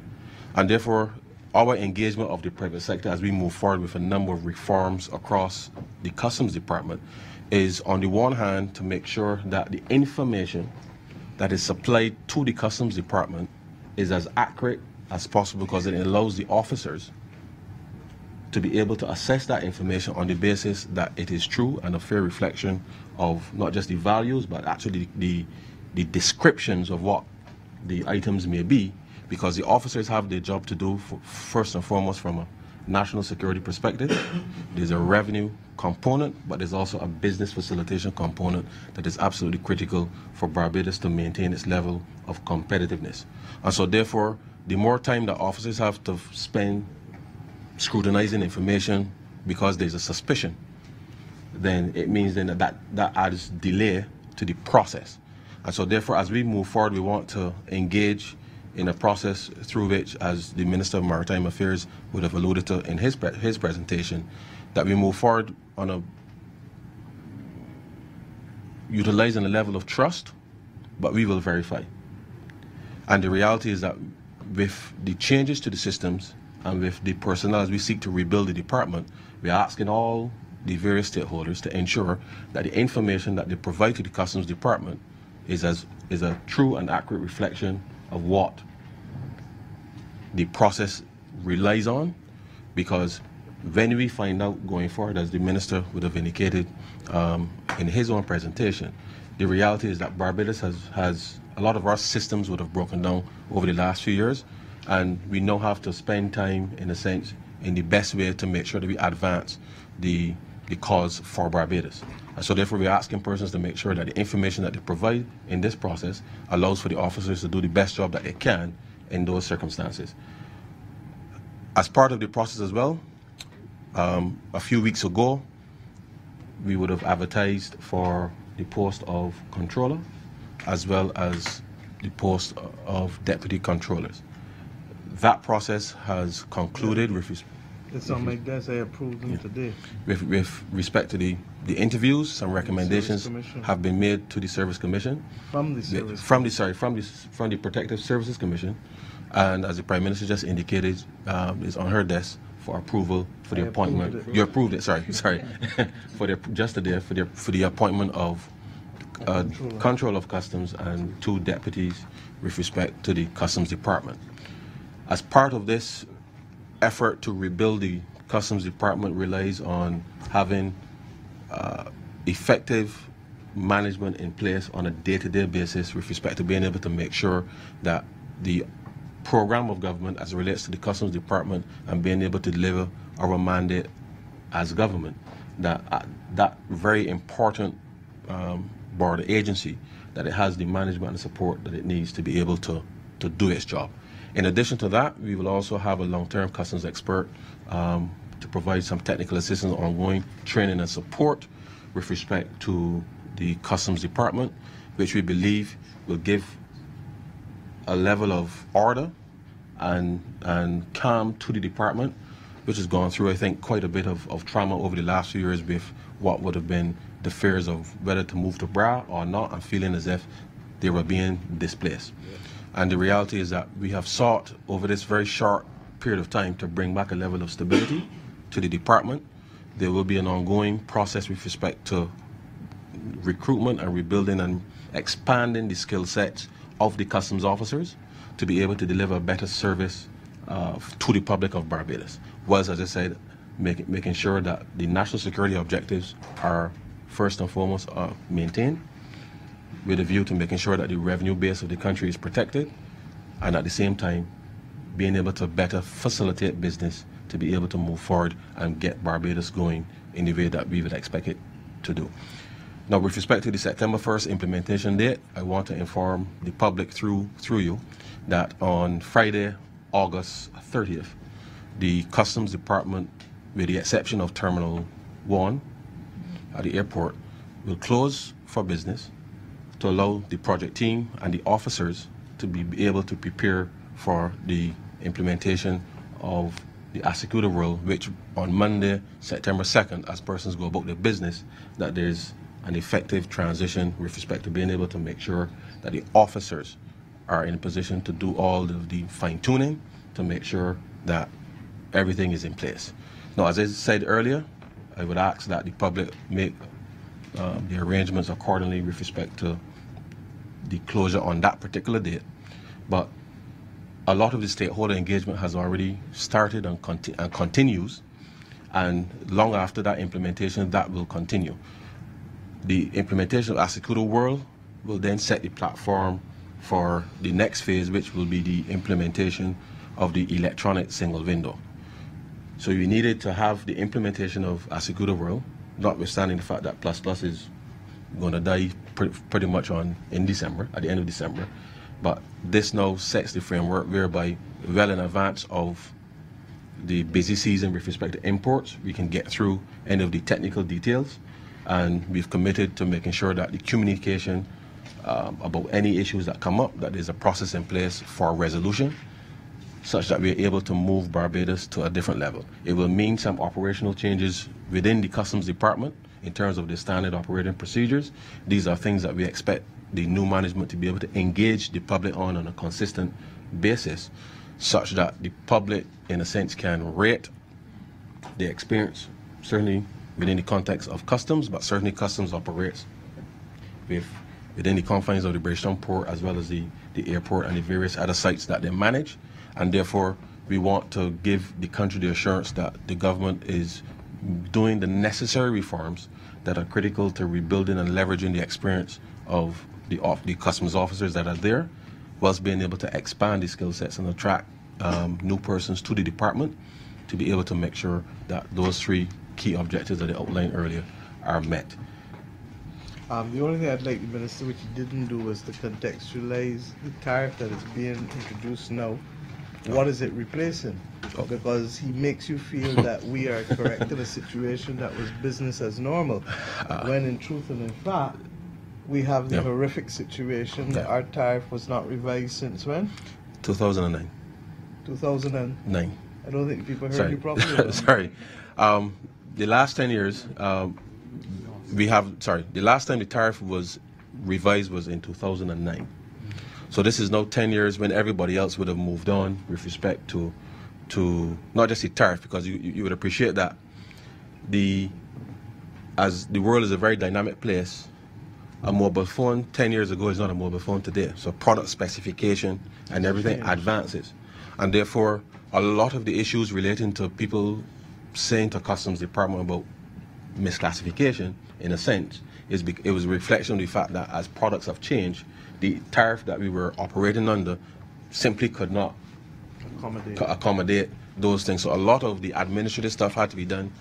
And therefore, our engagement of the private sector as we move forward with a number of reforms across the Customs Department is, on the one hand, to make sure that the information that is supplied to the Customs Department is as accurate as possible, because it allows the officers to be able to assess that information on the basis that it is true and a fair reflection of not just the values, but actually the descriptions of what the items may be, because the officers have their job to do first and foremost from a national security perspective. There's a revenue component, but there's also a business facilitation component that is absolutely critical for Barbados to maintain its level of competitiveness. And so therefore, the more time that officers have to spend scrutinizing information because there's a suspicion, then it means then that adds delay to the process. And so therefore, as we move forward, we want to engage in a process through which, as the Minister of Maritime Affairs would have alluded to in his presentation, that we move forward on a utilizing a level of trust, but we will verify. And the reality is that with the changes to the systems and with the personnel as we seek to rebuild the department, we are asking all the various stakeholders to ensure that the information that they provide to the Customs Department is a true and accurate reflection of what the process relies on, because when we find out going forward, as the Minister would have indicated in his own presentation, the reality is that Barbados has a lot of our systems would have broken down over the last few years, and we now have to spend time, in a sense, in the best way to make sure that we advance the cause for Barbados. And so therefore we're asking persons to make sure that the information that they provide in this process allows for the officers to do the best job that they can in those circumstances. As part of the process as well, a few weeks ago, we would have advertised for the post of controller as well as the post of deputy controllers. That process has concluded with It's on my desk. I approved them today. With respect to the interviews, some recommendations have been made to the Service Commission. From the from the Protective Services Commission, and as the Prime Minister just indicated, is on her desk for approval for the appointment. You approved it. Sorry. For the appointment of control of customs and 2 deputies with respect to the Customs Department. As part of this effort to rebuild the Customs Department relies on having effective management in place on a day-to-day basis with respect to being able to make sure that the program of government as it relates to the Customs Department and being able to deliver our mandate as government, that that very important border agency, that it has the management and support that it needs to be able to do its job. In addition to that, we will also have a long-term customs expert to provide some technical assistance, ongoing training and support with respect to the Customs Department, which we believe will give a level of order and calm to the department, which has gone through, I think, quite a bit of trauma over the last few years with what would have been the fears of whether to move to Bra or not, and feeling as if they were being displaced. Yeah. And the reality is that we have sought over this very short period of time to bring back a level of stability to the department. There will be an ongoing process with respect to recruitment and rebuilding and expanding the skill sets of the customs officers to be able to deliver better service to the public of Barbados, whilst, as I said, making sure that the national security objectives are first and foremost maintained, with a view to making sure that the revenue base of the country is protected, and at the same time being able to better facilitate business to be able to move forward and get Barbados going in the way that we would expect it to do. Now, with respect to the September 1st implementation date, I want to inform the public through you that on Friday, August 30th, the Customs Department, with the exception of Terminal 1 at the airport, will close for business to allow the project team and the officers to be able to prepare for the implementation of the Assecuda rule, which on Monday, September 2nd, as persons go about their business, that there's an effective transition with respect to being able to make sure that the officers are in a position to do all of the fine-tuning to make sure that everything is in place. Now, as I said earlier, I would ask that the public make the arrangements accordingly with respect to the closure on that particular date. But a lot of the stakeholder engagement has already started and continues, and long after that implementation, that will continue. The implementation of Assecuda World will then set the platform for the next phase, which will be the implementation of the electronic single window. So we needed to have the implementation of Assecuda World, notwithstanding the fact that Plus Plus is going to die pretty much in December, at the end of December. But this now sets the framework whereby, well in advance of the busy season with respect to imports, we can get through any of the technical details, and we've committed to making sure that the communication about any issues that come up, that there's a process in place for resolution, such that we're able to move Barbados to a different level. It will mean some operational changes within the Customs Department in terms of the standard operating procedures. These are things that we expect the new management to be able to engage the public on a consistent basis, such that the public, in a sense, can rate the experience, certainly within the context of customs, but certainly customs operates within the confines of the British Port, as well as the airport and the various other sites that they manage. And therefore, we want to give the country the assurance that the government is doing the necessary reforms that are critical to rebuilding and leveraging the experience of the customs officers that are there, whilst being able to expand the skill sets and attract new persons to the department to be able to make sure that those three key objectives that I outlined earlier are met. The only thing I'd like the Minister, which he didn't do, was to contextualize the tariff that is being introduced now. What is it replacing? Because he makes you feel that we are correcting a situation that was business as normal, when in truth and in fact, we have the horrific situation that our tariff was not revised since when? 2009. 2009. I don't think people heard you properly. Sorry. The last 10 years, the last time the tariff was revised was in 2009. So this is now 10 years when everybody else would have moved on with respect to not just the tariff, because you would appreciate that as the world is a very dynamic place, a mobile phone 10 years ago is not a mobile phone today. So product specification and everything advances. And therefore, a lot of the issues relating to people saying to Customs Department about misclassification, in a sense, it was a reflection of the fact that as products have changed, the tariff that we were operating under simply could not accommodate those things. So a lot of the administrative stuff had to be done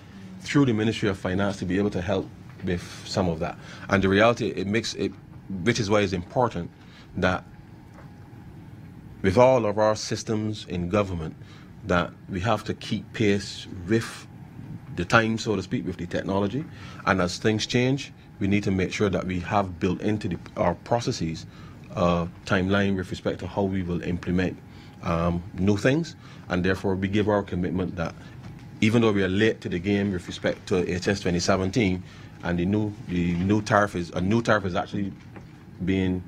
through the Ministry of Finance to be able to help with some of that. And the reality, which is why it's important that with all of our systems in government, that we have to keep pace with the time, so to speak, with the technology. And as things change, we need to make sure that we have built into our processes a timeline with respect to how we will implement new things. And therefore, we give our commitment that even though we are late to the game with respect to HS 2017, and a new tariff is actually being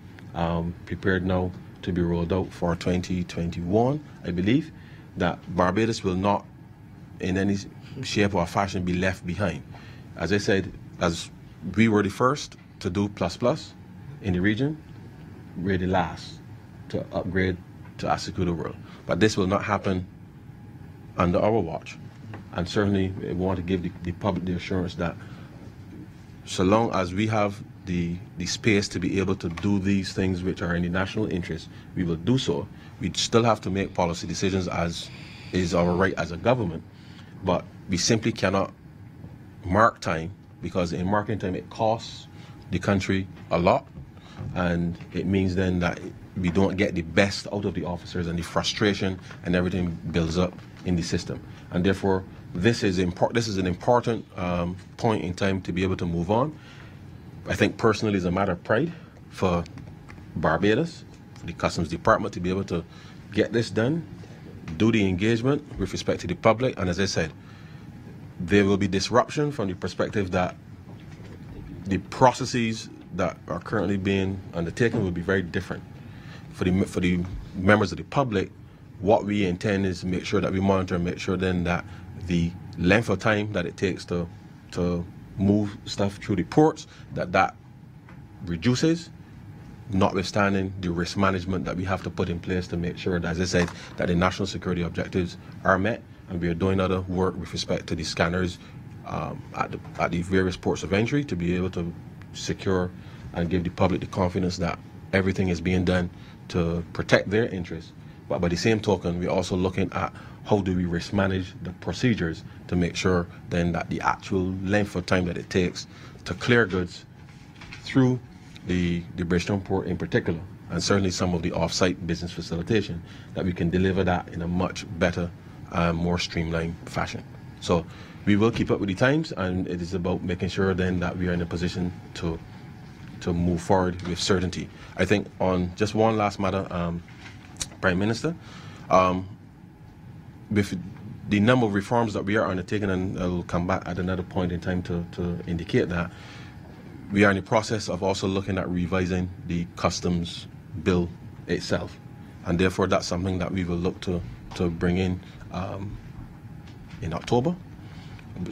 prepared now to be rolled out for 2021, I believe, that Barbados will not in any shape or fashion be left behind. As I said, as we were the first to do ++ in the region, we're the last to upgrade to Asikuda World. But this will not happen under our watch. And certainly we want to give the public the assurance that so long as we have the space to be able to do these things which are in the national interest, we will do so. We still have to make policy decisions, as is our right as a government, but we simply cannot mark time, because in marking time it costs the country a lot, and it means then that we don't get the best out of the officers, and the frustration and everything builds up in the system. And therefore, this is an important point in time to be able to move on. I think personally it's a matter of pride for Barbados, for the Customs Department, to be able to get this done, do the engagement with respect to the public. And as I said, there will be disruption from the perspective that the processes that are currently being undertaken will be very different. For the members of the public, what we intend is to make sure that we monitor and make sure then that the length of time that it takes to move stuff through the ports, that reduces, notwithstanding the risk management that we have to put in place to make sure that, as I said, that the national security objectives are met. And we are doing other work with respect to the scanners at the various ports of entry to be able to secure and give the public the confidence that everything is being done to protect their interests. But by the same token, we're also looking at how do we risk manage the procedures to make sure then that the actual length of time that it takes to clear goods through the British Port in particular, and certainly some of the off-site business facilitation, that we can deliver that in a much better, more streamlined fashion. So we will keep up with the times, and it is about making sure then that we are in a position to to move forward with certainty. I think on just one last matter, Prime Minister, with the number of reforms that we are undertaking, and I'll come back at another point in time to indicate that, we are in the process of also looking at revising the customs bill itself. And therefore, that's something that we will look to bring in October.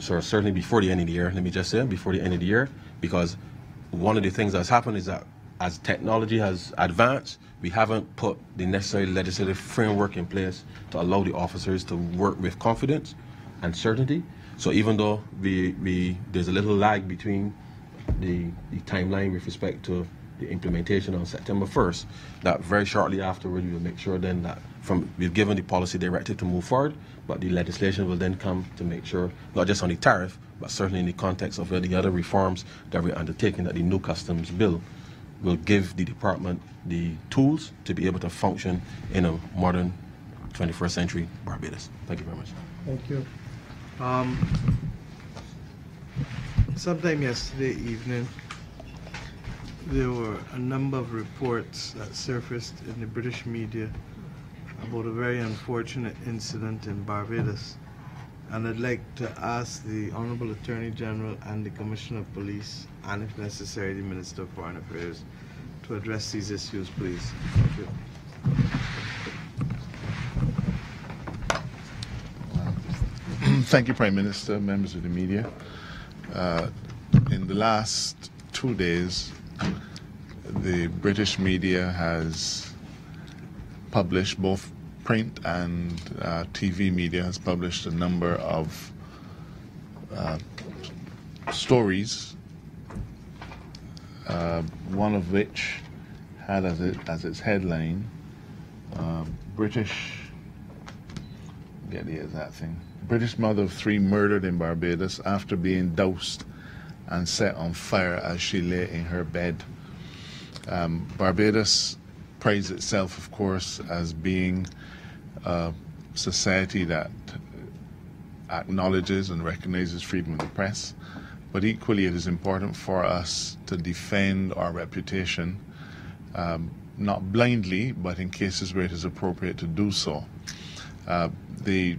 So certainly before the end of the year, let me just say, before the end of the year, because one of the things that's happened is that as technology has advanced, we haven't put the necessary legislative framework in place to allow the officers to work with confidence and certainty. So even though there's a little lag between the timeline with respect to the implementation on September 1st, that very shortly afterward we will make sure then that we've given the policy directive to move forward, but the legislation will then come to make sure, not just on the tariff, but certainly in the context of the other reforms that we're undertaking, that the new customs bill will give the department the tools to be able to function in a modern 21st century Barbados. Thank you very much. Thank you. Sometime yesterday evening, there were a number of reports that surfaced in the British media about a very unfortunate incident in Barbados. And I'd like to ask the Honorable Attorney General and the Commissioner of Police, and if necessary, the Minister of Foreign Affairs, to address these issues, please. Thank you. Thank you, Prime Minister, members of the media. In the last 2 days, the British media has published, both print and TV media has published a number of stories, one of which had as its headline, British mother of 3 murdered in Barbados after being doused and set on fire as she lay in her bed. Barbados prides itself, of course, as being a society that acknowledges and recognizes freedom of the press, but equally it is important for us to defend our reputation, not blindly, but in cases where it is appropriate to do so. The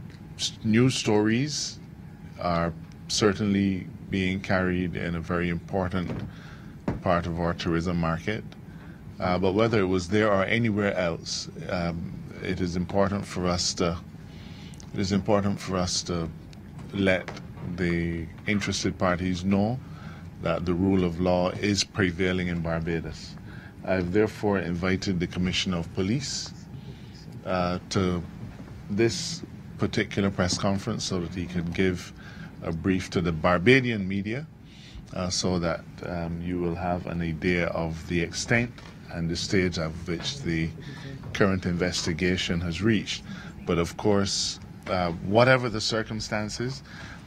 news stories are certainly being carried in a very important part of our tourism market, but whether it was there or anywhere else, it is important for us to let the interested parties know that the rule of law is prevailing in Barbados. I've therefore invited the Commissioner of Police to this particular press conference so that he could give a brief to the Barbadian media so that you will have an idea of the extent and the stage at which the current investigation has reached. But of course, whatever the circumstances,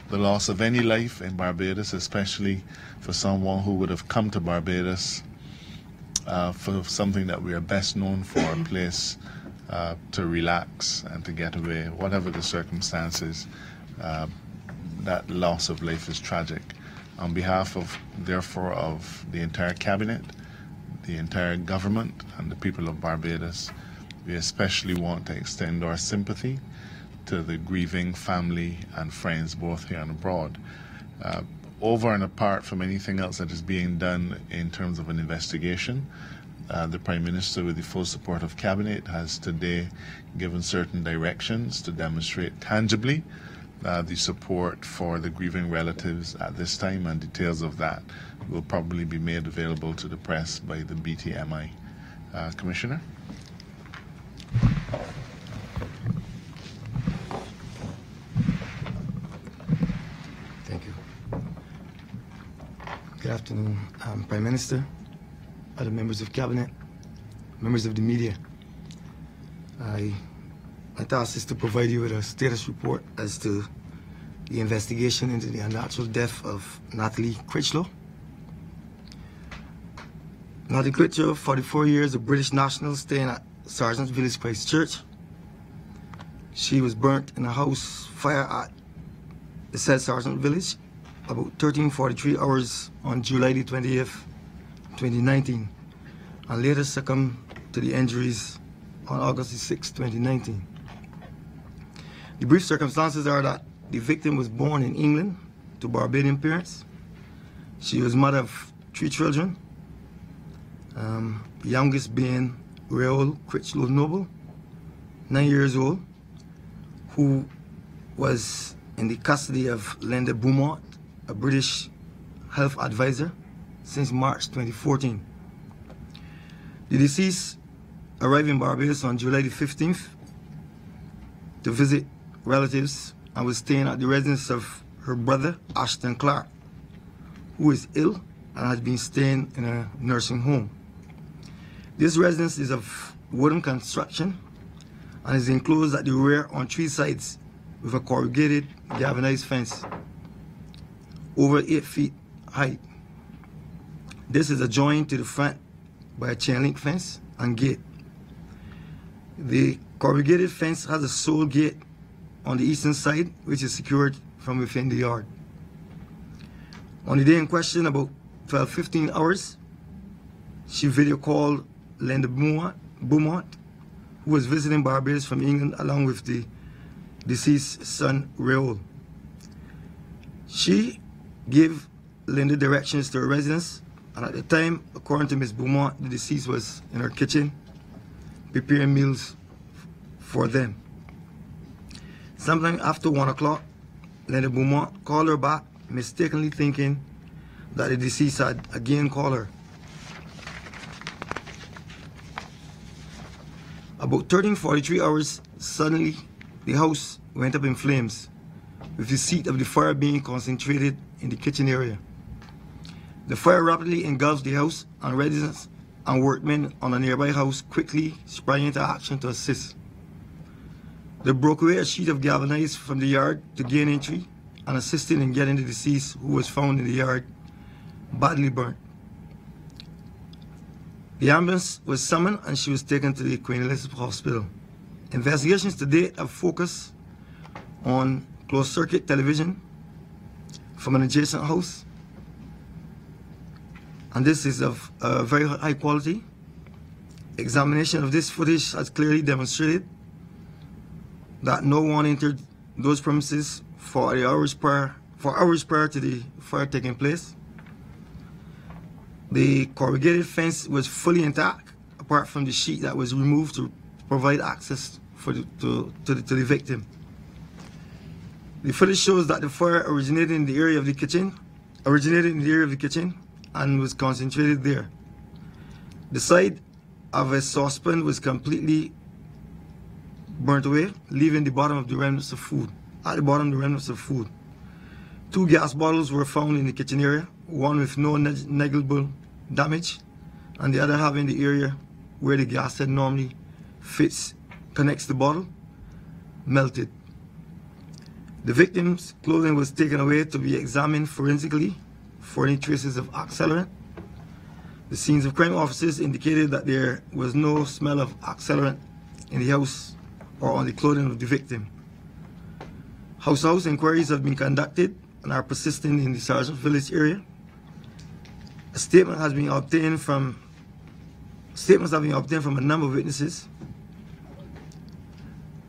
the loss of any life in Barbados, especially for someone who would have come to Barbados for something that we are best known for, a place to relax and to get away, whatever the circumstances, that loss of life is tragic. On behalf of, therefore, of the entire cabinet, the entire government and the people of Barbados, we especially want to extend our sympathy to the grieving family and friends both here and abroad. Over and apart from anything else that is being done in terms of an investigation, the Prime Minister, with the full support of Cabinet, has today given certain directions to demonstrate tangibly the support for the grieving relatives at this time, and details of that will probably be made available to the press by the BTMI. Commissioner? Thank you. Good afternoon, Prime Minister, other members of Cabinet, members of the media. My task is to provide you with a status report as to the investigation into the unnatural death of Nathalie Critchlow. Nathalie Critchlow, 44 years, a British national staying at Sergeant's Village, Christchurch. She was burnt in a house fire at the said Sergeant Village about 13:43 hours on July the 20th, 2019, and later succumbed to the injuries on August 6, 2019. The brief circumstances are that the victim was born in England to Barbadian parents. She was mother of 3 children, the youngest being Raoul Critchlow Noble, 9 years old, who was in the custody of Linda Beaumont, a British health advisor, since March 2014. The deceased arrived in Barbados on July the 15th to visit relatives and was staying at the residence of her brother, Ashton Clark, who is ill and has been staying in a nursing home. This residence is of wooden construction and is enclosed at the rear on 3 sides with a corrugated galvanized fence over 8 feet height. This is adjoined to the front by a chain link fence and gate. The corrugated fence has a sole gate on the eastern side, which is secured from within the yard. On the day in question, about 12-15 hours, she video called Linda Beaumont, who was visiting Barbados from England along with the deceased son, Raoul. She gave Linda directions to her residence, and at the time, according to Ms. Beaumont, the deceased was in her kitchen preparing meals for them. Sometime after 1 o'clock, Linda Beaumont called her back, mistakenly thinking that the deceased had again called her. About 13:43 hours, suddenly the house went up in flames, with the seat of the fire being concentrated in the kitchen area. The fire rapidly engulfed the house, and residents and workmen on a nearby house quickly sprang into action to assist. They broke away a sheet of galvanized from the yard to gain entry and assisted in getting the deceased, who was found in the yard, badly burnt. The ambulance was summoned and she was taken to the Queen Elizabeth Hospital. Investigations to date have focused on closed-circuit television from an adjacent house, and this is of very high quality. Examination of this footage has clearly demonstrated that no one entered those premises for hours prior to the fire taking place. The corrugated fence was fully intact, apart from the sheet that was removed to provide access to the victim. The footage shows that the fire originated in the area of the kitchen, and was concentrated there. The side of a saucepan was completely burnt away, leaving the bottom of the remnants of food. At the bottom, the remnants of food. 2 gas bottles were found in the kitchen area, one with no negligible damage, and the other having the area where the gas head normally connects the bottle, melted. The victim's clothing was taken away to be examined forensically for any traces of accelerant. The scenes of crime officers indicated that there was no smell of accelerant in the house or on the clothing of the victim. House-to-house inquiries have been conducted and are persisting in the Sergeant Village area. Statements have been obtained from a number of witnesses,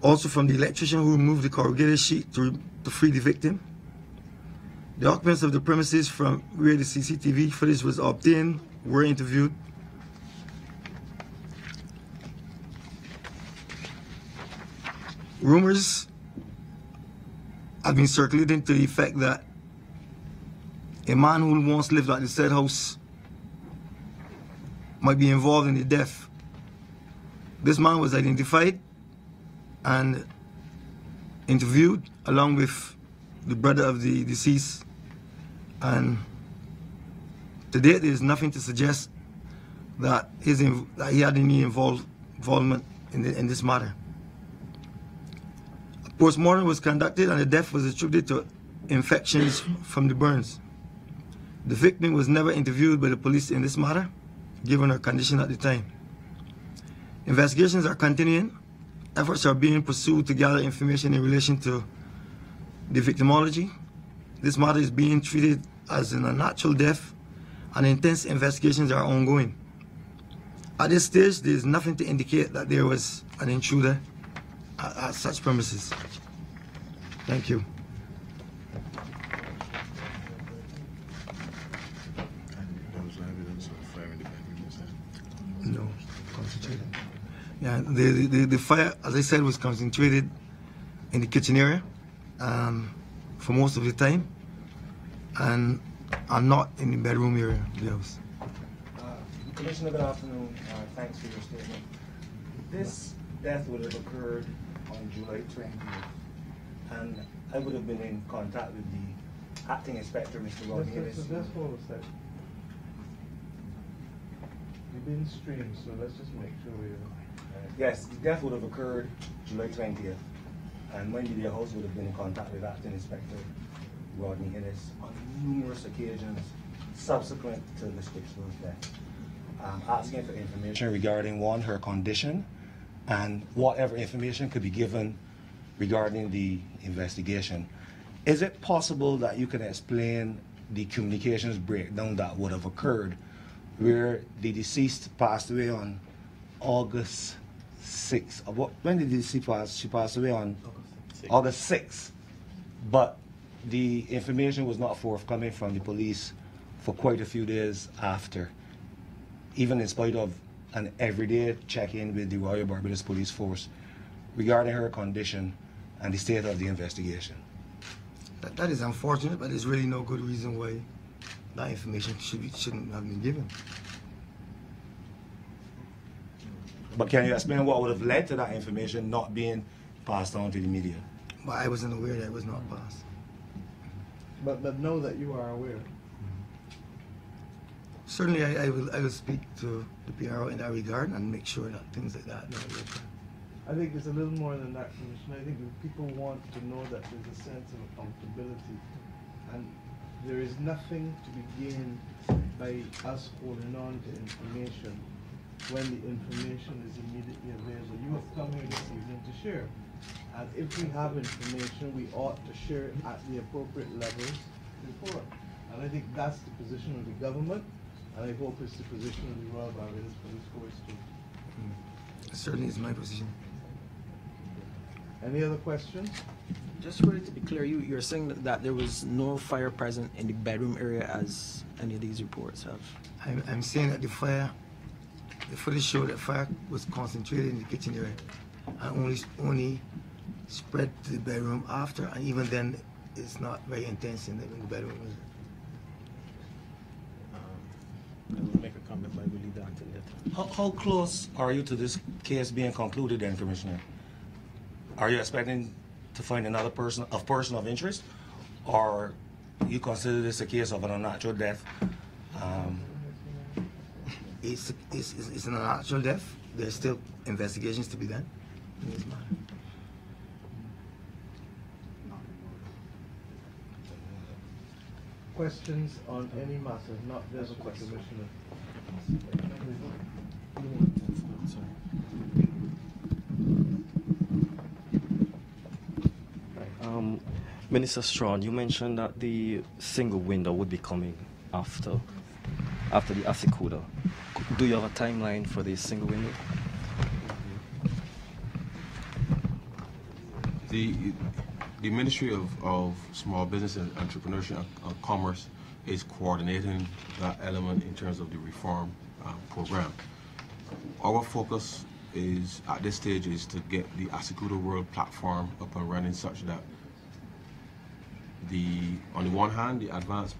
also from the electrician who removed the corrugated sheet to free the victim. The occupants of the premises from where the CCTV footage was obtained were interviewed. Rumors have been circulating to the effect that a man who once lived at the said house might be involved in the death. This man was identified and interviewed along with the brother of the deceased, and to date there is nothing to suggest that he had any involvement in this matter. A post-mortem was conducted and the death was attributed to infections from the burns. The victim was never interviewed by the police in this matter, given her condition at the time. Investigations are continuing. Efforts are being pursued to gather information in relation to the victimology. This matter is being treated as a natural death, and intense investigations are ongoing. At this stage, there is nothing to indicate that there was an intruder at such premises. Thank you. No, concentrated. Yeah, the fire, as I said, was concentrated in the kitchen area for most of the time, and not in the bedroom area of the house. Commissioner, good afternoon. Thanks for your statement. This death would have occurred on July 20th, and I would have been in contact with the acting inspector, Mr. Rodney Ellis. That's hold a sec. You've been streamed, so let's just make sure we're... Yes, the death would have occurred July 20th, and my media house would have been in contact with acting inspector Rodney Ellis on numerous occasions subsequent to Ms. Critchlow's death. Asking for information regarding, one, her condition, and whatever information could be given regarding the investigation. Is it possible that you can explain the communications breakdown that would have occurred where the deceased passed away on August 6th? When did the deceased pass? She passed away on August 6th. But the information was not forthcoming from the police for quite a few days after, even in spite of an everyday check-in with the Royal Barbados Police Force regarding her condition and the state of the investigation. That is unfortunate, but there's really no good reason why that information shouldn't have been given. But can you explain what would have led to that information not being passed on to the media? But I wasn't aware that it was not passed. But know that you are aware. Certainly, I will speak to the PRO in that regard and make sure that things like that don't occur. I think it's a little more than that, Commissioner. I think people want to know that there's a sense of accountability, and there is nothing to be gained by us holding on to information when the information is immediately available. You have come here this evening to share, and if we have information, we ought to share it at the appropriate levels before. And I think that's the position of the government, and I hope it's the position of the Royal Barbados Police Force too. It certainly is my position. Any other questions? Just for it to be clear, you're saying that there was no fire present in the bedroom area as any of these reports have? I'm saying that the footage showed that fire was concentrated in the kitchen area and only spread to the bedroom after, and even then it's not very intense in the bedroom. I will make a comment, but I will leave that until later. How close are you to this case being concluded then, Commissioner? Are you expecting to find another person of interest, or you consider this a case of an unnatural death? It's an unnatural death. There's still investigations to be done in this matter. Questions on any matter, not just the Commissioner. Minister Strawn, you mentioned that the single window would be coming after the Asikuda. Do you have a timeline for the single window? The Ministry of Small Business and Entrepreneurship and Commerce is coordinating that element in terms of the reform program. Our focus is, at this stage, is to get the Asikuda World platform up and running such that on the one hand, the advanced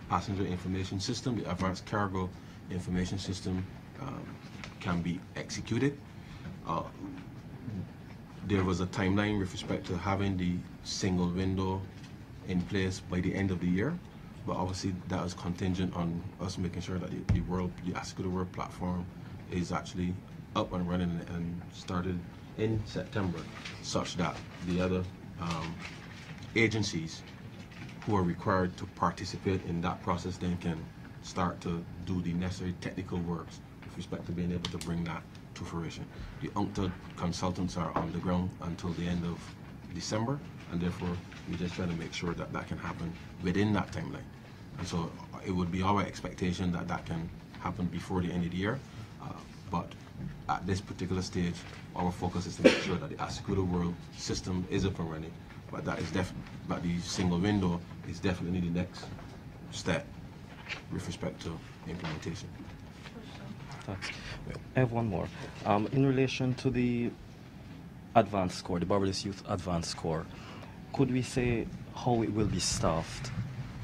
passenger information system, the advanced cargo information system can be executed. There was a timeline with respect to having the single window in place by the end of the year, but obviously that is contingent on us making sure that the Asikuda World platform is actually up and running and started in September, such that the other agencies who are required to participate in that process then can start to do the necessary technical works with respect to being able to bring that to fruition. The UNCTAD consultants are on the ground until the end of December, and therefore we just try to make sure that that can happen within that timeline. And so it would be our expectation that that can happen before the end of the year. But at this particular stage, our focus is to make sure that the Asikuda World system is up and running. But that is but the single window is definitely the next step with respect to implementation. Thanks. I have one more. In relation to the advanced score, the Barbados Youth Advanced Score, could we say how it will be staffed?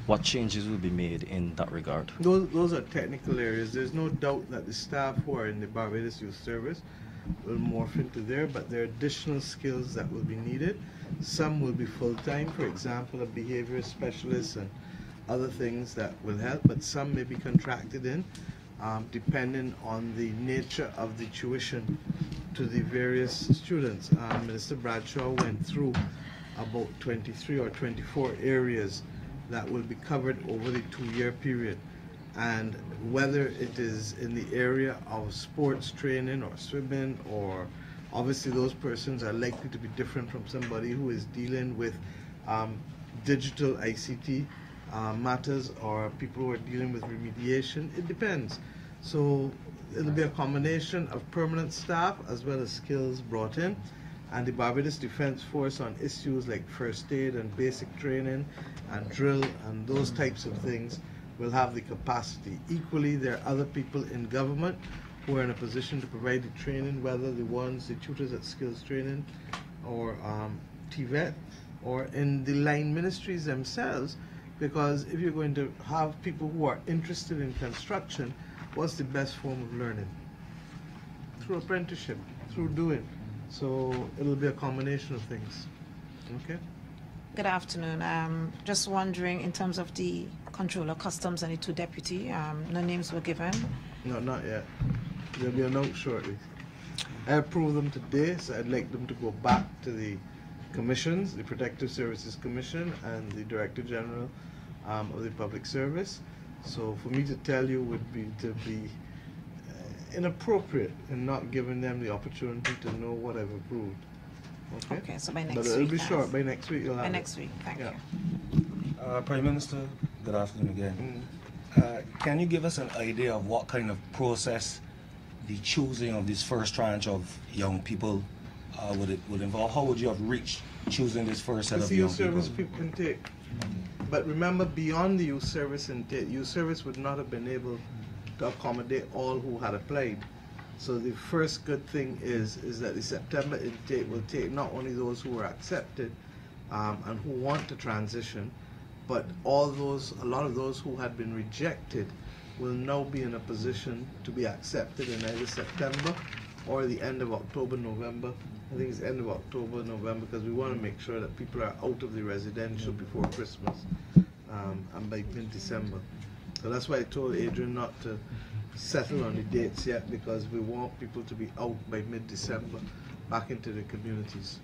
What changes will be made in that regard? Those are technical areas. There's no doubt that the staff who are in the Barbados Youth Service will morph into there, but there are additional skills that will be needed. Some will be full-time, for example, a behavior specialist and other things that will help, but some may be contracted in, depending on the nature of the tuition to the various students. Minister Bradshaw went through about 23 or 24 areas that will be covered over the 2-year period, and whether it is in the area of sports training or swimming, or obviously those persons are likely to be different from somebody who is dealing with digital ICT matters, or people who are dealing with remediation. It depends. So it'll be a combination of permanent staff as well as skills brought in, and the Barbados Defense Force on issues like first aid and basic training and drill and those types of things will have the capacity. Equally, there are other people in government who are in a position to provide the training, whether the tutors at skills training or TVET, or in the line ministries themselves, because if you're going to have people who are interested in construction, what's the best form of learning? Through apprenticeship, through doing. So it'll be a combination of things. Okay? Good afternoon. Just wondering, in terms of the Controller Customs and the 2 deputy, no names were given? No, not yet. They'll be announced shortly. I approved them today, so I'd like them to go back to the commissions, the Protective Services Commission and the Director General of the Public Service. So for me to tell you would be to be inappropriate in not giving them the opportunity to know what I've approved. Okay, so by next week. But it'll be short. By next week you'll have By next week, thank you. Prime Minister, good afternoon again. Can you give us an idea of what kind of process the choosing of this first tranche of young people would involve? How would you have reached choosing this first set of young people? Youth service people can take. But remember, beyond the youth service intake, youth service would not have been able to accommodate all who had applied. So the first good thing is that the September intake will take not only those who were accepted and who want to transition, but a lot of those who had been rejected will now be in a position to be accepted in either September or the end of October, November. I think it's end of October, November, because we want to make sure that people are out of the residential before Christmas and by mid-December. So that's why I told Adrian not to settle on the dates yet, because we want people to be out by mid-December, back into the communities.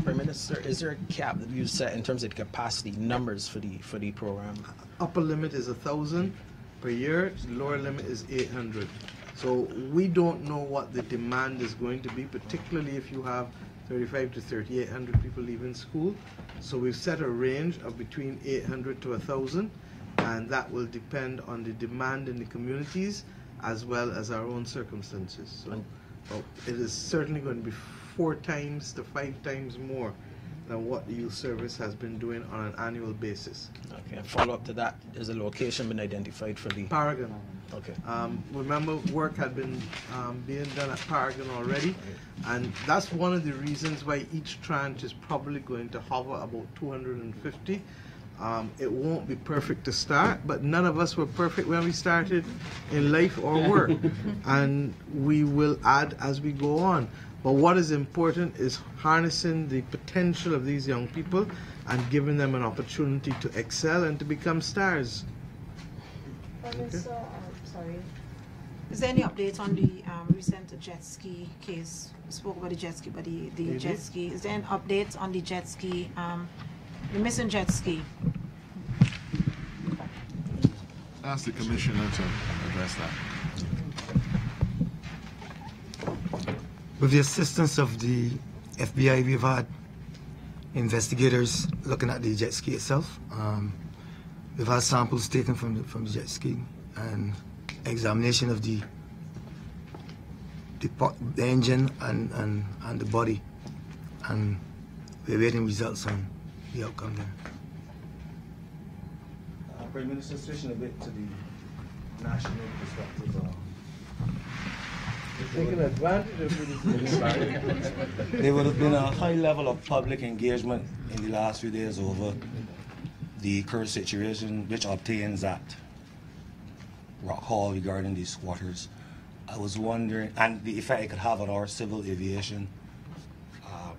Prime Minister, is there a cap that you set in terms of the capacity numbers for the program? Upper limit is 1,000 per year. The lower limit is 800. So we don't know what the demand is going to be, particularly if you have 3,500 to 3,800 people leaving school. So we've set a range of between 800 to 1,000, and that will depend on the demand in the communities as well as our own circumstances. So it is certainly going to be 4 times to 5 times more than what the youth service has been doing on an annual basis. Okay, and follow up to that, is a location been identified for the... Paragon. Okay. Remember, work had been being done at Paragon already, and that's one of the reasons why each tranche is probably going to hover about 250. It won't be perfect to start, but none of us were perfect when we started in life or work, and we will add as we go on. But what is important is harnessing the potential of these young people and giving them an opportunity to excel and to become stars. Okay. Sorry. Is there any update on the recent jet ski case? We spoke about the jet ski, but the jet ski. Is there an update on the jet ski, the missing jet ski? Ask the Commissioner to address that. With the assistance of the FBI, we've had investigators looking at the jet ski itself. We've had samples taken from the jet ski and examination of the engine and the body, and we're waiting results on the outcome there. Prime Minister, switching a bit to the national perspective. Taking advantage of There would have been a high level of public engagement in the last few days over the current situation which obtains at Rock Hall regarding these squatters. I was wondering, and the effect it could have on our civil aviation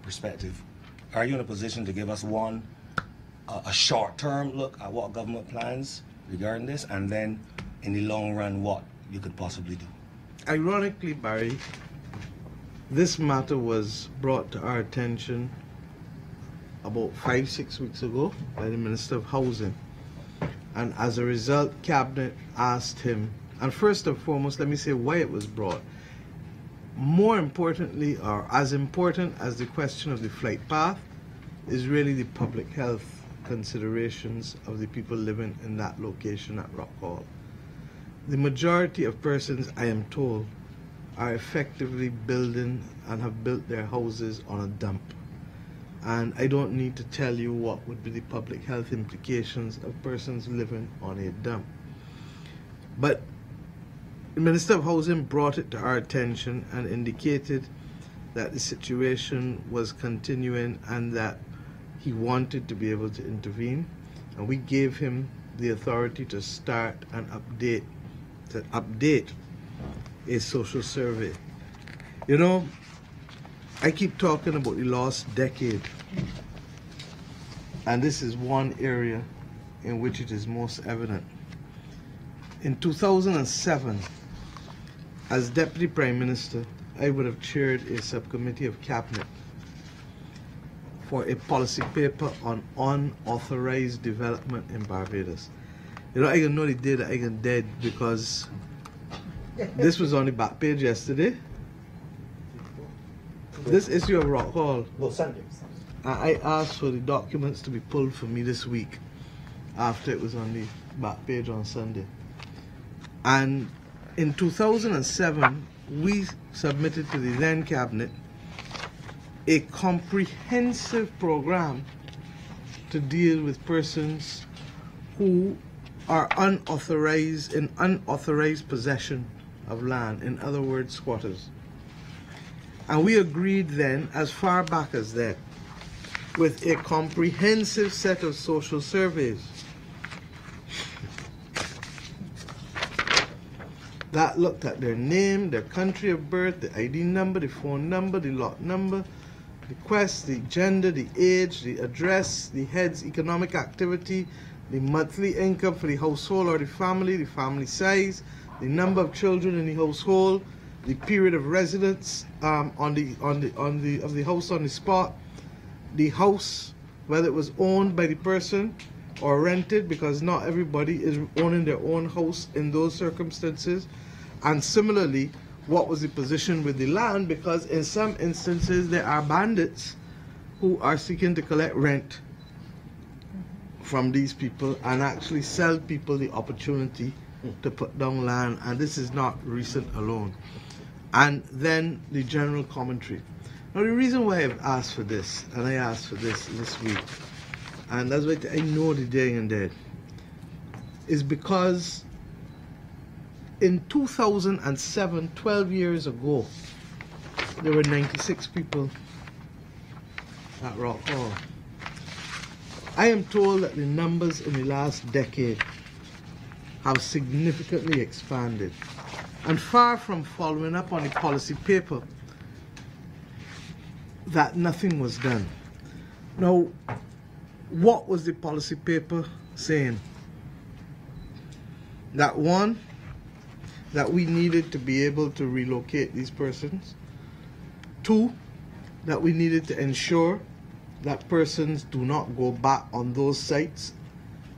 perspective. Are you in a position to give us a short-term look at what government plans regarding this, and then in the long run what you could possibly do? Ironically, Barry, this matter was brought to our attention about 5-6 weeks ago by the Minister of Housing. And as a result, Cabinet asked him, and first and foremost, let me say why it was brought. More importantly, or as important as the question of the flight path, is really the public health considerations of the people living in that location at Rock Hall. The majority of persons, I am told, are effectively building and have built their houses on a dump. And I don't need to tell you what would be the public health implications of persons living on a dump. But the Minister of Housing brought it to our attention and indicated that the situation was continuing and that he wanted to be able to intervene. And we gave him the authority to start and update a social survey. You know, I keep talking about the lost decade, and this is one area in which it is most evident. In 2007, as Deputy Prime Minister, I would have chaired a subcommittee of Cabinet for a policy paper on unauthorized development in Barbados. You know, I can know the day that I can dead because this was on the back page yesterday. This issue of Rock Hall. No, Sunday. I asked for the documents to be pulled for me this week after it was on the back page on Sunday. And in 2007, we submitted to the then Cabinet a comprehensive program to deal with persons who are unauthorized in unauthorized possession of land, in other words, squatters. And we agreed then, as far back as that, with a comprehensive set of social surveys that looked at their name, their country of birth, the ID number, the phone number, the lot number, the quest, the gender, the age, the address, the head's economic activity, the monthly income for the household or the family size, the number of children in the household, the period of residence of the house on the spot, the house, whether it was owned by the person or rented, because not everybody is owning their own house in those circumstances, and similarly, what was the position with the land, because in some instances there are bandits who are seeking to collect rent from these people and actually sell people the opportunity to put down land, and this is not recent alone. And then the general commentary. Now the reason why I've asked for this, and I asked for this week, and that's why I know the day and dead, is because in 2007, 12 years ago, there were 96 people at Rock Hall. I am told that the numbers in the last decade have significantly expanded. And far from following up on the policy paper, that nothing was done. Now, what was the policy paper saying? That one, that we needed to be able to relocate these persons. Two, that we needed to ensure that persons do not go back on those sites.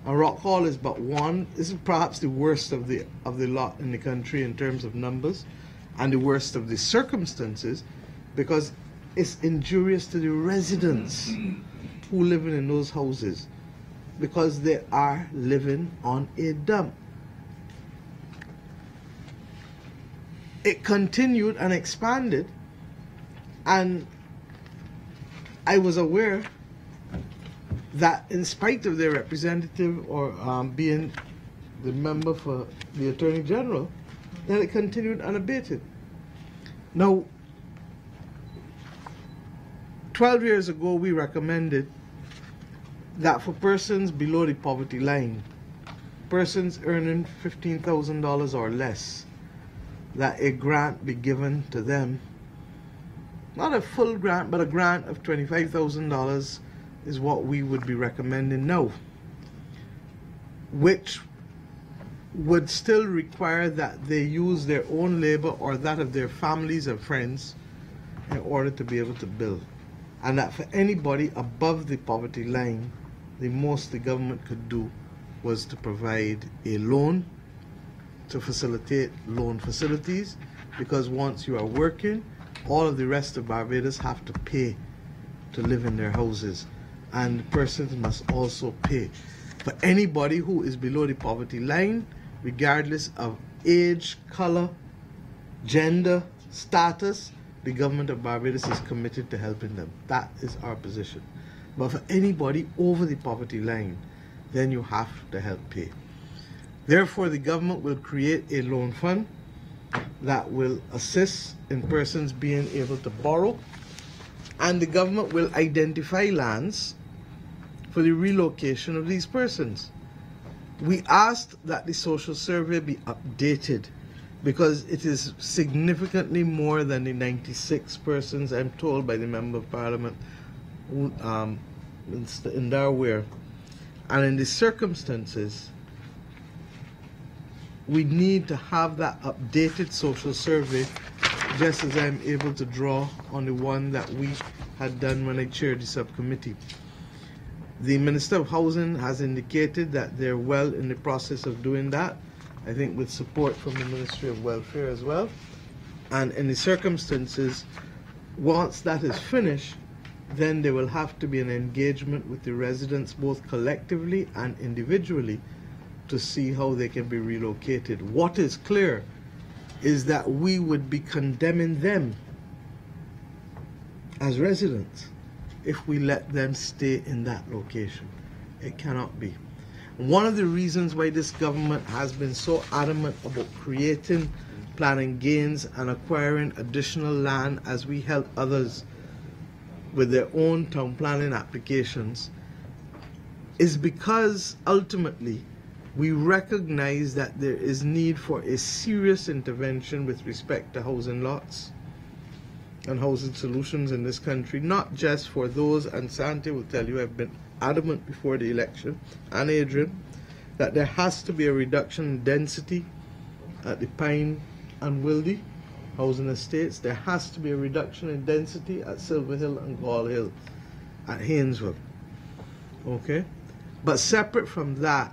And Rock Hall is but one. This is perhaps the worst of the lot in the country in terms of numbers, and the worst of the circumstances, because it's injurious to the residents who live in those houses. because they are living on a dump. It continued and expanded, and I was aware that in spite of their representative or being the member for the Attorney General, that it continued unabated. Now, 12 years ago, we recommended that for persons below the poverty line, persons earning $15,000 or less, that a grant be given to them. Not a full grant, but a grant of $25,000 is what we would be recommending now, which would still require that they use their own labor or that of their families and friends in order to be able to build. And that for anybody above the poverty line, the most the government could do was to provide a loan, to facilitate loan facilities, because once you are working, all of the rest of Barbados have to pay to live in their houses, and persons must also pay. For anybody who is below the poverty line, regardless of age, color, gender, status, the government of Barbados is committed to helping them. That is our position. But for anybody over the poverty line, then you have to help pay. Therefore, the government will create a loan fund that will assist in persons being able to borrow, and the government will identify lands for the relocation of these persons. We asked that the social survey be updated because it is significantly more than the 96 persons, I'm told by the Member of Parliament who, in Darware. And in the circumstances, we need to have that updated social survey, just as I'm able to draw on the one that we had done when I chaired the subcommittee. The Minister of Housing has indicated that they're well in the process of doing that, I think with support from the Ministry of Welfare as well. And in the circumstances, once that is finished, then there will have to be an engagement with the residents, both collectively and individually, to see how they can be relocated. What is clear is that we would be condemning them as residents if we let them stay in that location. It cannot be. One of the reasons why this government has been so adamant about creating planning gains and acquiring additional land as we help others with their own town planning applications is because ultimately we recognize that there is need for a serious intervention with respect to housing lots and housing solutions in this country, not just for those, and Santi will tell you, I've been adamant before the election, and Adrian, that there has to be a reduction in density at the Pine and Wildy housing estates. There has to be a reduction in density at Silver Hill and Gall Hill, at Haynesville. Okay? But separate from that,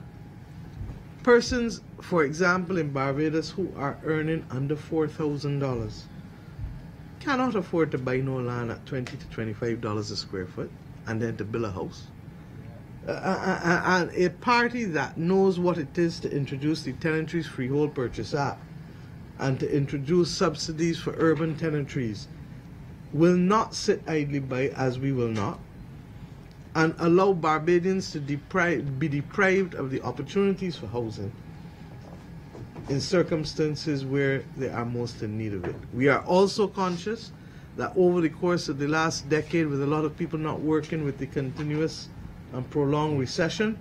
persons, for example, in Barbados who are earning under $4,000 cannot afford to buy no land at $20 to $25 a square foot and then to build a house. And a party that knows what it is to introduce the Tenantries Freehold Purchase Act and to introduce subsidies for urban tenantries will not sit idly by, as we will not, and allow Barbadians to be deprived of the opportunities for housing in circumstances where they are most in need of it. We are also conscious that over the course of the last decade, with a lot of people not working with the continuous and prolonged recession,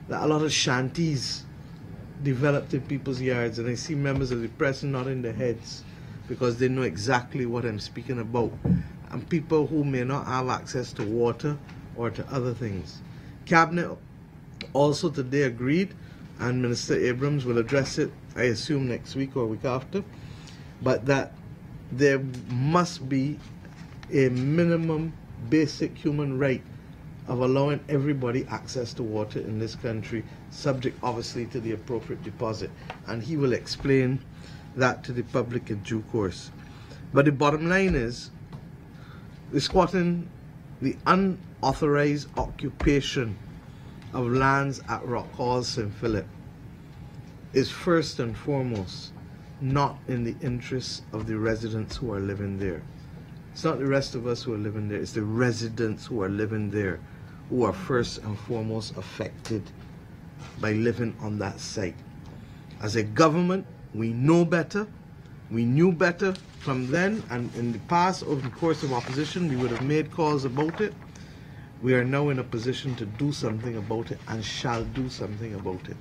that a lot of shanties developed in people's yards, and I see members of the press nodding their heads because they know exactly what I'm speaking about, and people who may not have access to water or to other things. Cabinet also today agreed, and Minister Abrams will address it, I assume, next week or week after, but that there must be a minimum basic human right of allowing everybody access to water in this country, subject obviously to the appropriate deposit. And he will explain that to the public in due course. But the bottom line is, the squatting, the unauthorized occupation of lands at Rock Hall, St. Philip, is first and foremost not in the interests of the residents who are living there. It's not the rest of us who are living there, it's the residents who are living there who are first and foremost affected by living on that site. As a government, we know better. We knew better from then, and in the past, over the course of opposition, we would have made calls about it. We are now in a position to do something about it and shall do something about it.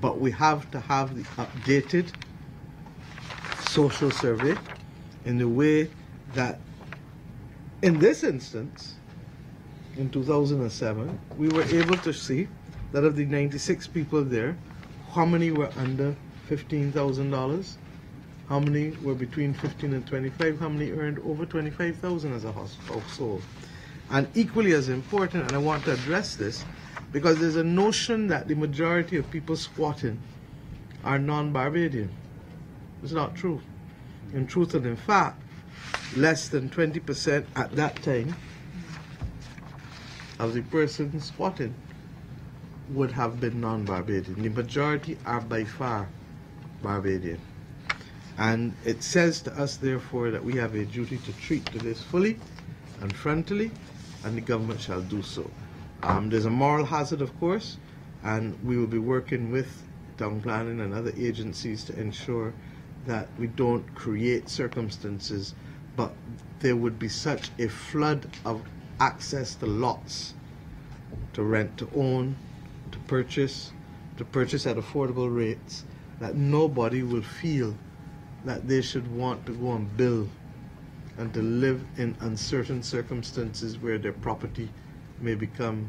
But we have to have the updated social survey in the way that, in this instance, in 2007, we were able to see that of the 96 people there, how many were under $15,000? How many were between 15 and 25? How many earned over 25,000 as a household? And equally as important, and I want to address this, because there's a notion that the majority of people squatting are non-Barbadian. It's not true. In truth and in fact, less than 20% at that time of the person squatting would have been non-Barbadian. The majority are by far Barbadian. And it says to us, therefore, that we have a duty to treat to this fully and frontally, and the government shall do so. There's a moral hazard, of course, and we will be working with town planning and other agencies to ensure that we don't create circumstances, but there would be such a flood of access to lots, to rent, to own, to purchase at affordable rates, that nobody will feel that they should want to go and build and to live in uncertain circumstances where their property may become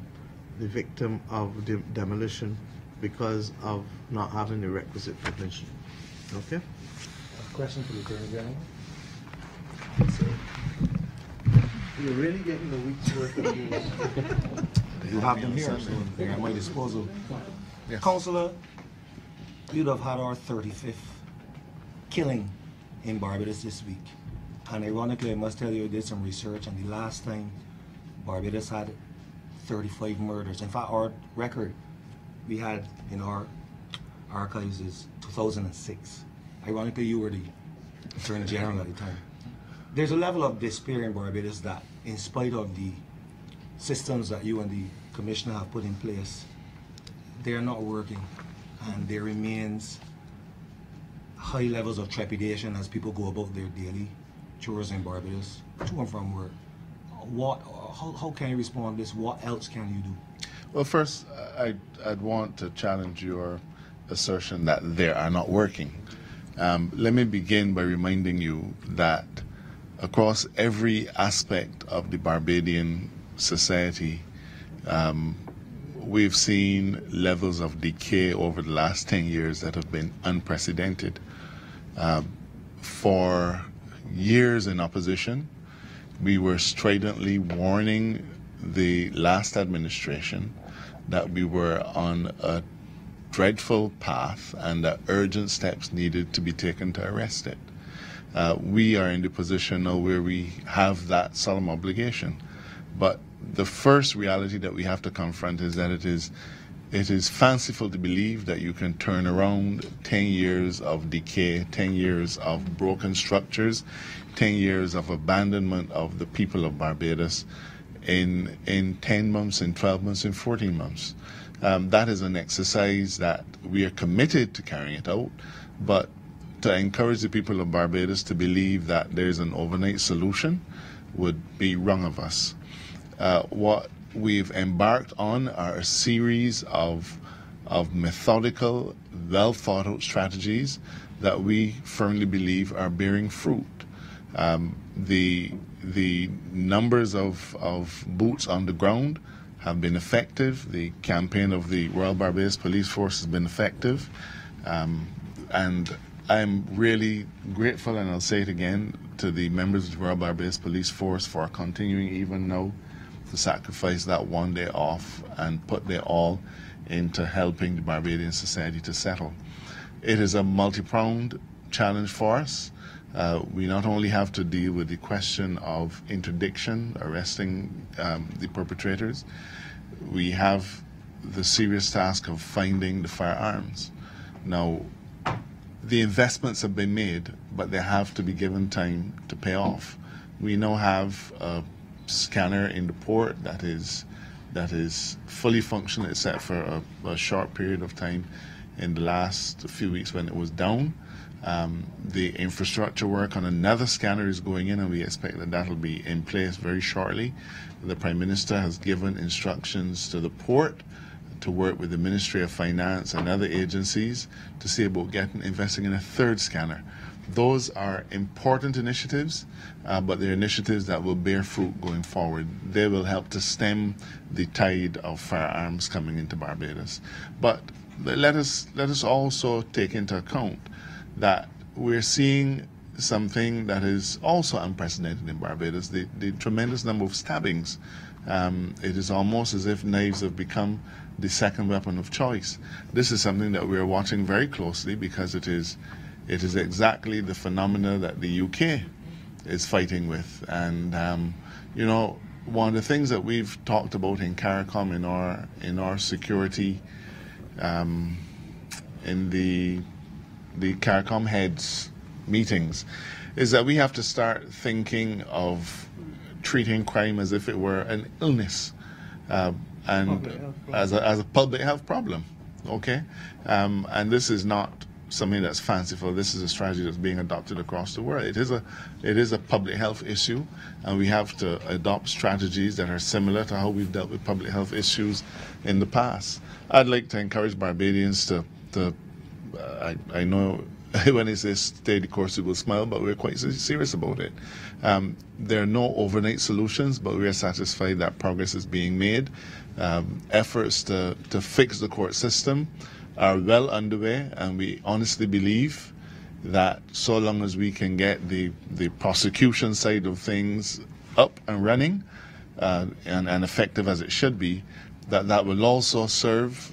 the victim of demolition because of not having the requisite permission. Okay? A question for the Attorney General. You're really getting a week's worth of news. You have them here, so they're at my disposal. Yes. Councillor, you'd have had our 35th killing in Barbados this week. And ironically, I must tell you, I did some research, and the last time Barbados had 35 murders. In fact, our record we had in our archives is 2006. Ironically, you were the Attorney General at the time. There's a level of despair in Barbados that, in spite of the systems that you and the Commissioner have put in place, they are not working, and there remains high levels of trepidation as people go about their daily chores in Barbados, to and from work. How can you respond to this? What else can you do? Well, first, I'd want to challenge your assertion that they are not working. Let me begin by reminding you that across every aspect of the Barbadian society, we've seen levels of decay over the last 10 years that have been unprecedented. For years in opposition, we were stridently warning the last administration that we were on a dreadful path and that urgent steps needed to be taken to arrest it. We are in the position now where we have that solemn obligation. But the first reality that we have to confront is that it is fanciful to believe that you can turn around 10 years of decay, 10 years of broken structures, 10 years of abandonment of the people of Barbados in 10 months, in 12 months, in 14 months. That is an exercise that we are committed to carrying it out, but to encourage the people of Barbados to believe that there is an overnight solution would be wrong of us. What we've embarked on are a series of methodical, well thought out strategies that we firmly believe are bearing fruit. The numbers of boots on the ground have been effective. The campaign of the Royal Barbados Police Force has been effective. And I'm really grateful, and I'll say it again, to the members of the Royal Barbados Police Force for continuing even now to sacrifice that one day off and put their all into helping the Barbadian society to settle. It is a multi-pronged challenge for us. We not only have to deal with the question of interdiction, arresting the perpetrators, we have the serious task of finding the firearms. Now, the investments have been made, but they have to be given time to pay off. We now have a scanner in the port that is fully functional, except for a short period of time in the last few weeks when it was down. The infrastructure work on another scanner is going in, and we expect that that will be in place very shortly. The Prime Minister has given instructions to the port to work with the Ministry of Finance and other agencies to see about investing in a third scanner. Those are important initiatives, but they're initiatives that will bear fruit going forward. They will help to stem the tide of firearms coming into Barbados. But let us also take into account that we're seeing something that is also unprecedented in Barbados, the tremendous number of stabbings. It is almost as if knives have become the second weapon of choice. This is something that we're watching very closely because it is exactly the phenomena that the UK is fighting with. And you know, one of the things that we've talked about in CARICOM in our security in the CARICOM heads meetings is that we have to start thinking of treating crime as if it were an illness and as a public health problem. Okay, and this is not something that's fanciful. This is a strategy that's being adopted across the world. It is a public health issue, and we have to adopt strategies that are similar to how we've dealt with public health issues in the past. I'd like to encourage Barbadians to I know when it says stay the course, we will smile, but we're quite serious about it. There are no overnight solutions, but we are satisfied that progress is being made. Efforts to fix the court system are well underway, and we honestly believe that so long as we can get the prosecution side of things up and running and effective as it should be, that will also serve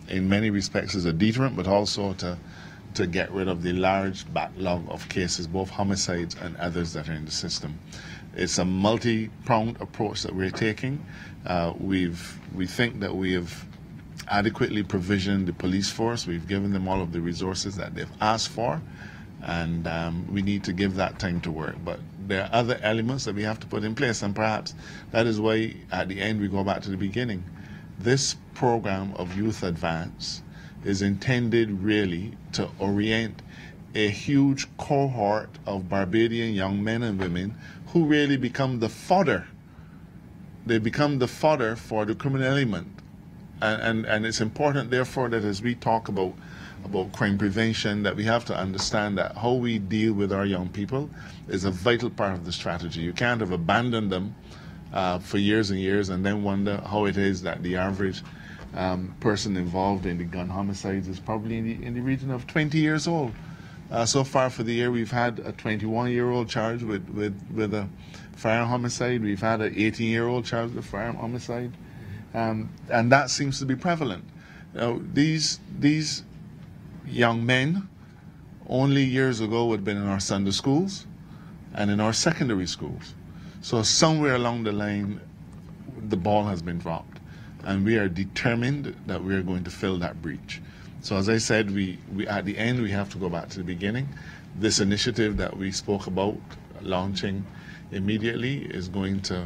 in many respects as a deterrent, but also to get rid of the large backlog of cases, both homicides and others that are in the system. It's a multi-pronged approach that we're taking. We think that we have adequately provisioned the police force. We've given them all of the resources that they've asked for, and we need to give that time to work. But there are other elements that we have to put in place, and perhaps that is why at the end we go back to the beginning. This program of Youth Advance is intended really to orient a huge cohort of Barbadian young men and women who really become the fodder. They become the fodder for the criminal element. And it's important, therefore, that as we talk about crime prevention, that we have to understand that how we deal with our young people is a vital part of the strategy. You can't have abandoned them for years and years and then wonder how it is that the average person involved in the gun homicides is probably in the region of 20 years old. So far for the year, we've had a 21-year-old charged with a firearm homicide. We've had an 18-year-old charged with firearm homicide. And that seems to be prevalent. Now, these young men only years ago would have been in our Sunday schools and in our secondary schools. So somewhere along the line, the ball has been dropped, and we are determined that we are going to fill that breach. So as I said, we at the end we have to go back to the beginning. This initiative that we spoke about launching immediately is going to,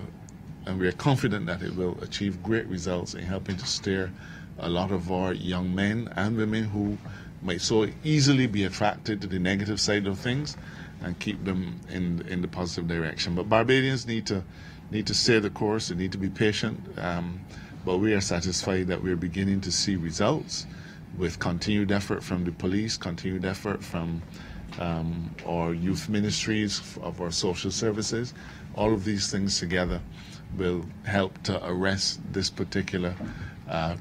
and we are confident that it will achieve great results in helping to steer a lot of our young men and women who might so easily be attracted to the negative side of things and keep them in the positive direction. But Barbadians need to stay the course. They need to be patient. But we are satisfied that we're beginning to see results with continued effort from the police, continued effort from our youth ministries, of our social services. All of these things together will help to arrest this particular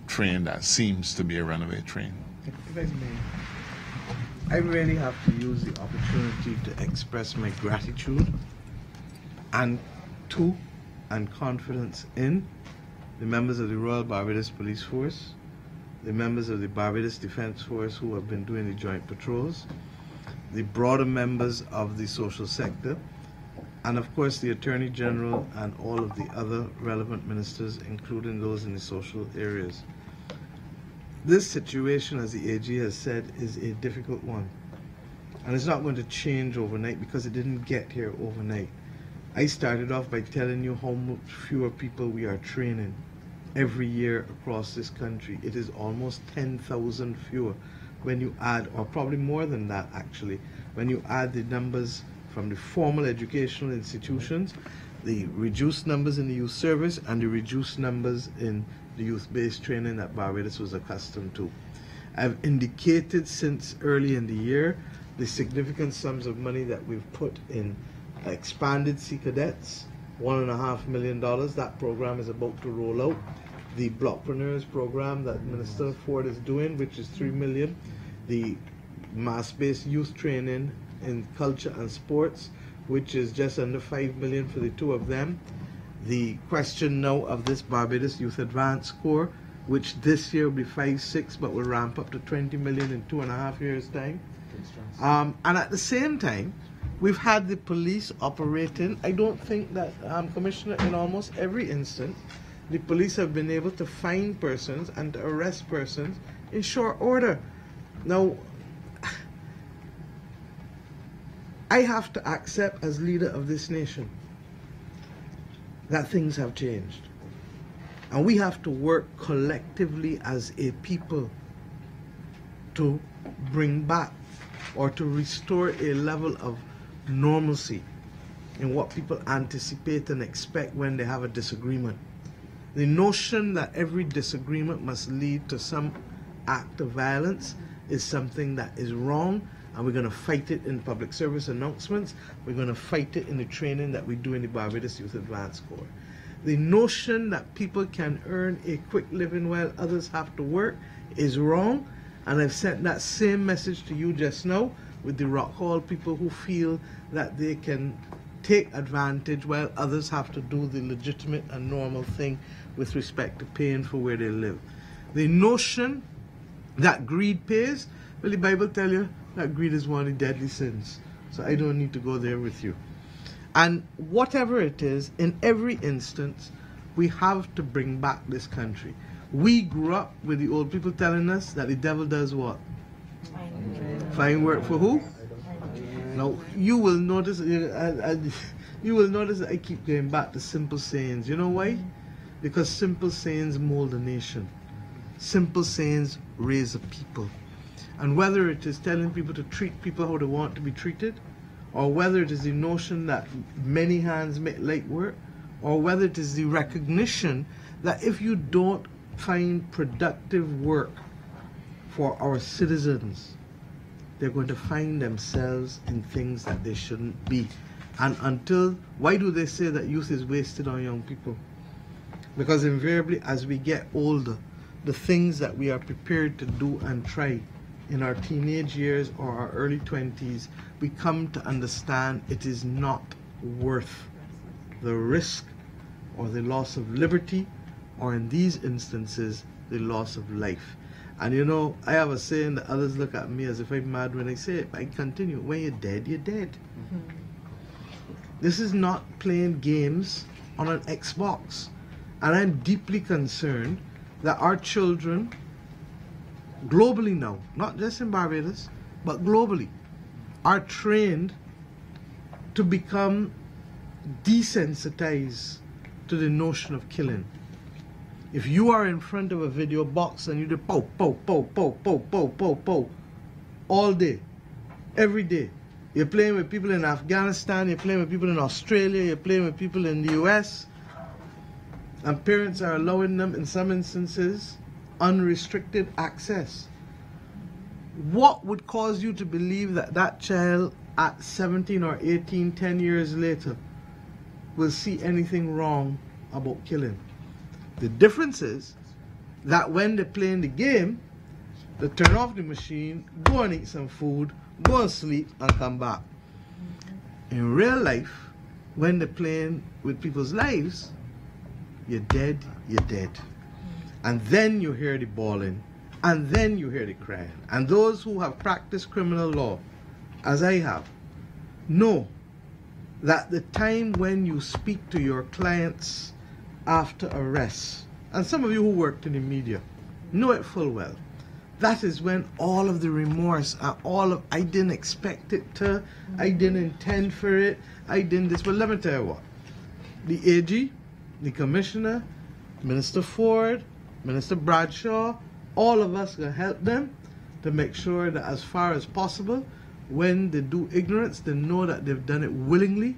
train that seems to be a runaway train. If I may, I really have to use the opportunity to express my gratitude and confidence in the members of the Royal Barbados Police Force, the members of the Barbados Defence Force who have been doing the joint patrols, the broader members of the social sector, and of course the Attorney General and all of the other relevant ministers, including those in the social areas. this situation, as the AG has said, is a difficult one. And it's not going to change overnight because it didn't get here overnight. I started off by telling you how much fewer people we are training every year across this country. It is almost 10,000 fewer when you add, or probably more than that actually, when you add the numbers from the formal educational institutions, the reduced numbers in the youth service, and the reduced numbers in the youth-based training that Barbados was accustomed to. I've indicated since early in the year the significant sums of money that we've put in expanded Sea Cadets, $1.5 million. That program is about to roll out. The Blockpreneurs program that Minister Ford is doing, which is $3 million. The mass-based youth training in culture and sports, which is just under $5 million for the two of them. The question now of this Barbados Youth Advanced Corps, which this year will be 5-6, but will ramp up to $20 million in 2.5 years' time. And at the same time, we've had the police operating. I don't think that, Commissioner, in almost every instance, the police have been able to find persons and to arrest persons in short order. Now, I have to accept as leader of this nation that things have changed. And we have to work collectively as a people to bring back or to restore a level of normalcy in what people anticipate and expect when they have a disagreement. The notion that every disagreement must lead to some act of violence is something that is wrong, and we're going to fight it in public service announcements. We're going to fight it in the training that we do in the Barbados Youth Advanced Corps. The notion that people can earn a quick living while others have to work is wrong, and I've sent that same message to you just now with the Rock Hall people who feel that they can take advantage while others have to do the legitimate and normal thing with respect to paying for where they live. The notion that greed pays, well, the Bible tells you that greed is one of the deadly sins. So I don't need to go there with you. And whatever it is, in every instance, we have to bring back this country. We grew up with the old people telling us that the devil does what? Find work for who? Now, you will notice that I keep going back to simple sayings. You know why? Because simple sayings mold a nation. Simple sayings raise a people. And whether it is telling people to treat people how they want to be treated, or whether it is the notion that many hands make light work, or whether it is the recognition that if you don't find productive work for our citizens, they're going to find themselves in things that they shouldn't be. And until, why do they say that youth is wasted on young people? Because invariably, as we get older, the things that we are prepared to do and try in our teenage years or our early 20s, we come to understand it is not worth the risk or the loss of liberty, or in these instances, the loss of life. And you know, I have a saying that others look at me as if I'm mad when I say it, but I continue. When you're dead, you're dead. Mm-hmm. This is not playing games on an Xbox. And I'm deeply concerned that our children, globally now, not just in Barbados, but globally, are trained to become desensitized to the notion of killing. If you are in front of a video box and you do pow, pow, pow, pow, pow, pow, pow, pow, all day, every day, you're playing with people in Afghanistan, you're playing with people in Australia, you're playing with people in the US, and parents are allowing them, in some instances, unrestricted access. What would cause you to believe that that child at 17 or 18, 10 years later, will see anything wrong about killing? The difference is that when they're playing the game, they turn off the machine, go and eat some food, go and sleep, and come back. In real life, when they're playing with people's lives, you're dead, you're dead. And then you hear the bawling, and then you hear the crying. And those who have practiced criminal law, as I have, know that the time when you speak to your clients after arrest, and some of you who worked in the media know it full well, that is when all of the remorse and all of, I didn't expect it to, I didn't intend for it, I didn't this. But let me tell you what, the AG, the Commissioner, Minister Ford, Minister Bradshaw, all of us gonna help them to make sure that as far as possible, when they do ignorance, they know that they've done it willingly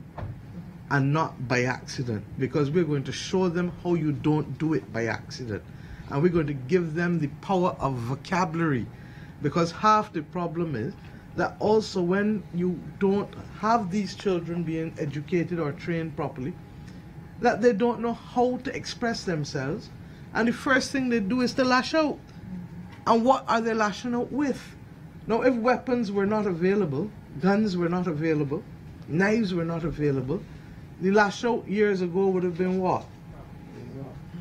and not by accident, because we're going to show them how you don't do it by accident. And we're going to give them the power of vocabulary, because half the problem is that also when you don't have these children being educated or trained properly, that they don't know how to express themselves, and the first thing they do is to lash out. And what are they lashing out with? Now, if weapons were not available, guns were not available, knives were not available, the lash out years ago would have been what?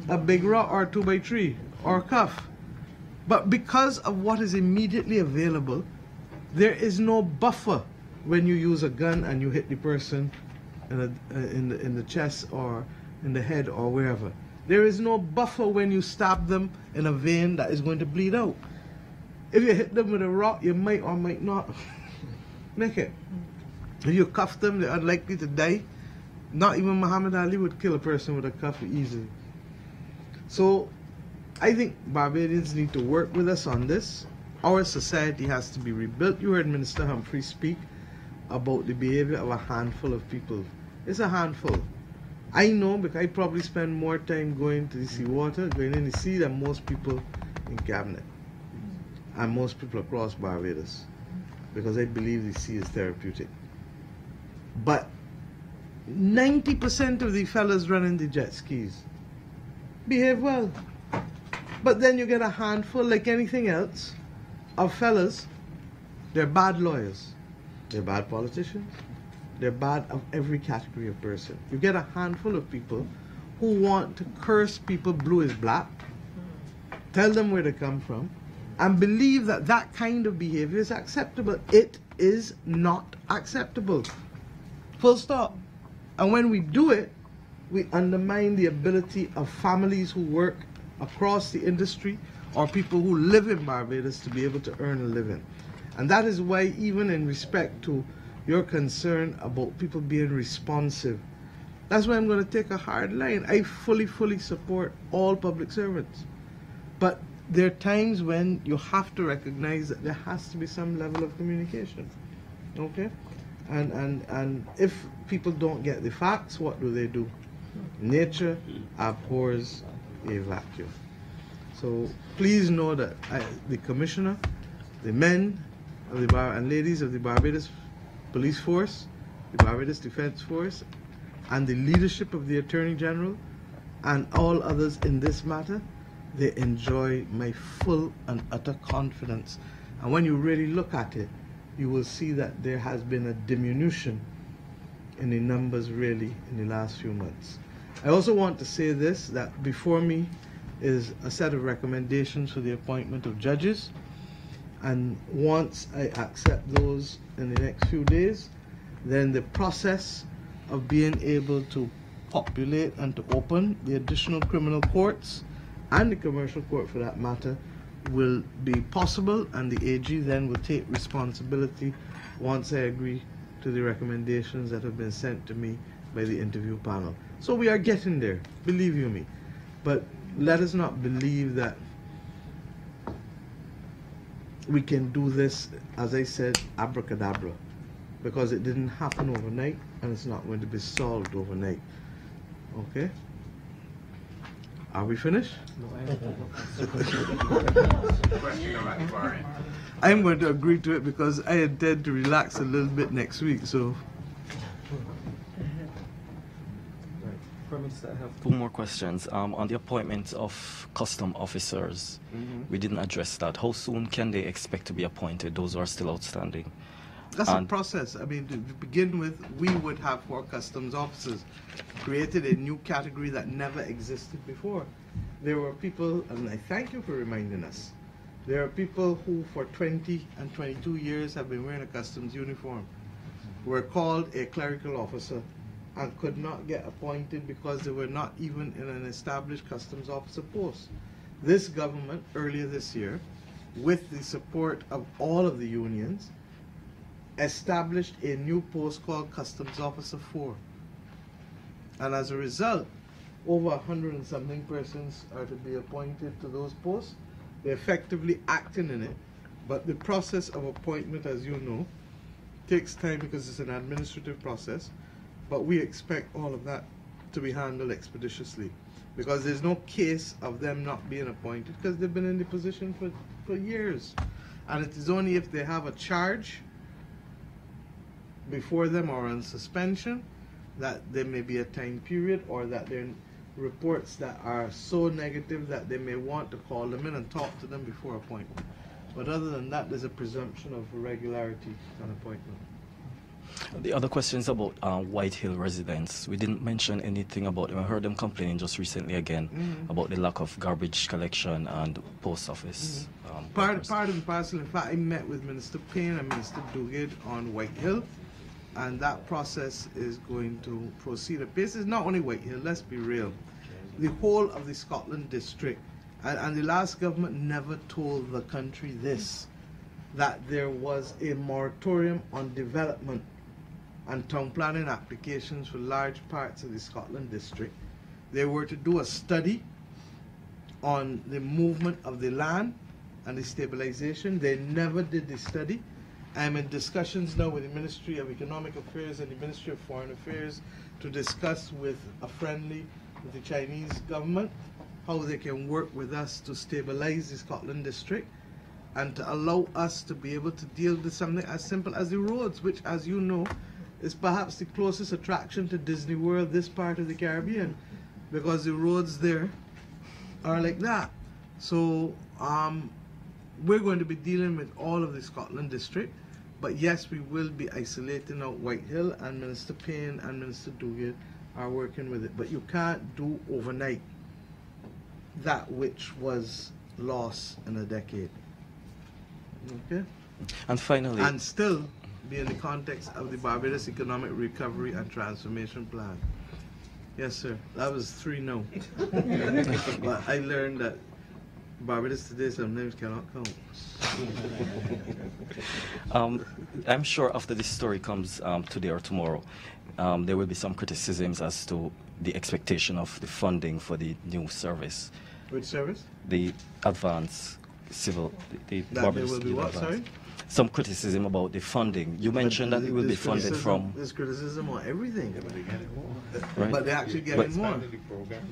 A big rock or a 2x3 or a cuff. But because of what is immediately available, there is no buffer when you use a gun and you hit the person in the chest or in the head or wherever. There is no buffer when you stab them in a vein that is going to bleed out. If you hit them with a rock, you might or might not make it. If you cuff them, they're unlikely to die. Not even Muhammad Ali would kill a person with a cuff easily. So I think Barbadians need to work with us on this. Our society has to be rebuilt. You heard Minister Humphrey speak about the behavior of a handful of people. It's a handful. I know because I probably spend more time going to the seawater, going in the sea than most people in Cabinet and most people across Barbados, because I believe the sea is therapeutic. But 90% of the fellas running the jet skis behave well. But then you get a handful, like anything else, of fellas. They're bad lawyers, they're bad politicians, they're bad of every category of person. You get a handful of people who want to curse people blue is black, tell them where they come from, and believe that that kind of behavior is acceptable. It is not acceptable. Full stop. And when we do it, we undermine the ability of families who work across the industry or people who live in Barbados to be able to earn a living. And that is why, even in respect to your concern about people being responsive, that's why I'm going to take a hard line. I fully support all public servants. But there are times when you have to recognize that there has to be some level of communication. Okay? And if people don't get the facts, what do? Nature abhors a vacuum. So please know that the Commissioner, the men of the and ladies of the Barbados Police Force, the Barbados Defense Force, and the leadership of the Attorney General, and all others in this matter, they enjoy my full and utter confidence. And when you really look at it, you will see that there has been a diminution in the numbers really in the last few months. I also want to say this, that before me is a set of recommendations for the appointment of judges, and once I accept those in the next few days, then the process of being able to populate and to open the additional criminal courts and the commercial court for that matter will be possible, and the AG then will take responsibility once I agree to the recommendations that have been sent to me by the interview panel. So we are getting there, believe you me. But let us not believe that we can do this, as I said, abracadabra, because it didn't happen overnight and it's not going to be solved overnight. Okay? Are we finished? I'm going to agree to it because I intend to relax a little bit next week, so. Prime Minister, I have 2 more questions. On the appointment of custom officers, we didn't address that. How soon can they expect to be appointed, those who are still outstanding? That's a process. I mean, to begin with, we would have 4 customs officers, created a new category that never existed before. There were people, and I thank you for reminding us, there are people who for 20 and 22 years have been wearing a customs uniform, were called a clerical officer, and could not get appointed because they were not even in an established customs officer post. This government, earlier this year, with the support of all of the unions, established a new post called Customs Officer 4. And as a result, over 100 and something persons are to be appointed to those posts. They're effectively acting in it. But the process of appointment, as you know, takes time because it's an administrative process. But we expect all of that to be handled expeditiously, because there's no case of them not being appointed, because they've been in the position for years. And it is only if they have a charge before them or on suspension that there may be a time period, or that there are reports that are so negative that they may want to call them in and talk to them before appointment. But other than that, there's a presumption of regularity on appointment. The other question is about White Hill residents. We didn't mention anything about them. I heard them complaining just recently again about the lack of garbage collection and post office. Part and parcel. In fact, I met with Minister Payne and Minister Duguid on White Hill, and that process is going to proceed at pace. It's not only White Hill, let's be real. The whole of the Scotland district, and the last government never told the country this, that there was a moratorium on development and town planning applications for large parts of the Scotland district. They were to do a study on the movement of the land and the stabilization. They never did the study. I'm in discussions now with the Ministry of Economic Affairs and the Ministry of Foreign Affairs to discuss with the Chinese government how they can work with us to stabilize the Scotland district and to allow us to be able to deal with something as simple as the roads, which, as you know, is perhaps the closest attraction to Disney World, this part of the Caribbean, because the roads there are like that. So we're going to be dealing with all of the Scotland district, but yes, we will be isolating out White Hill, and Minister Payne and Minister Duguid are working with it. But you can't do overnight that which was lost in a decade. Okay? And finally... And still be in the context of the Barbados Economic Recovery and Transformation Plan. Yes, sir. That was 3 no. But I learned that Barbados today sometimes cannot count. I'm sure after this story comes today or tomorrow, there will be some criticisms as to the expectation of the funding for the new service. Which service? The advanced civil. The that there will be what, sorry? Some criticism about the funding. You mentioned that it will be funded from... There's criticism on everything. Right. But they're actually getting more.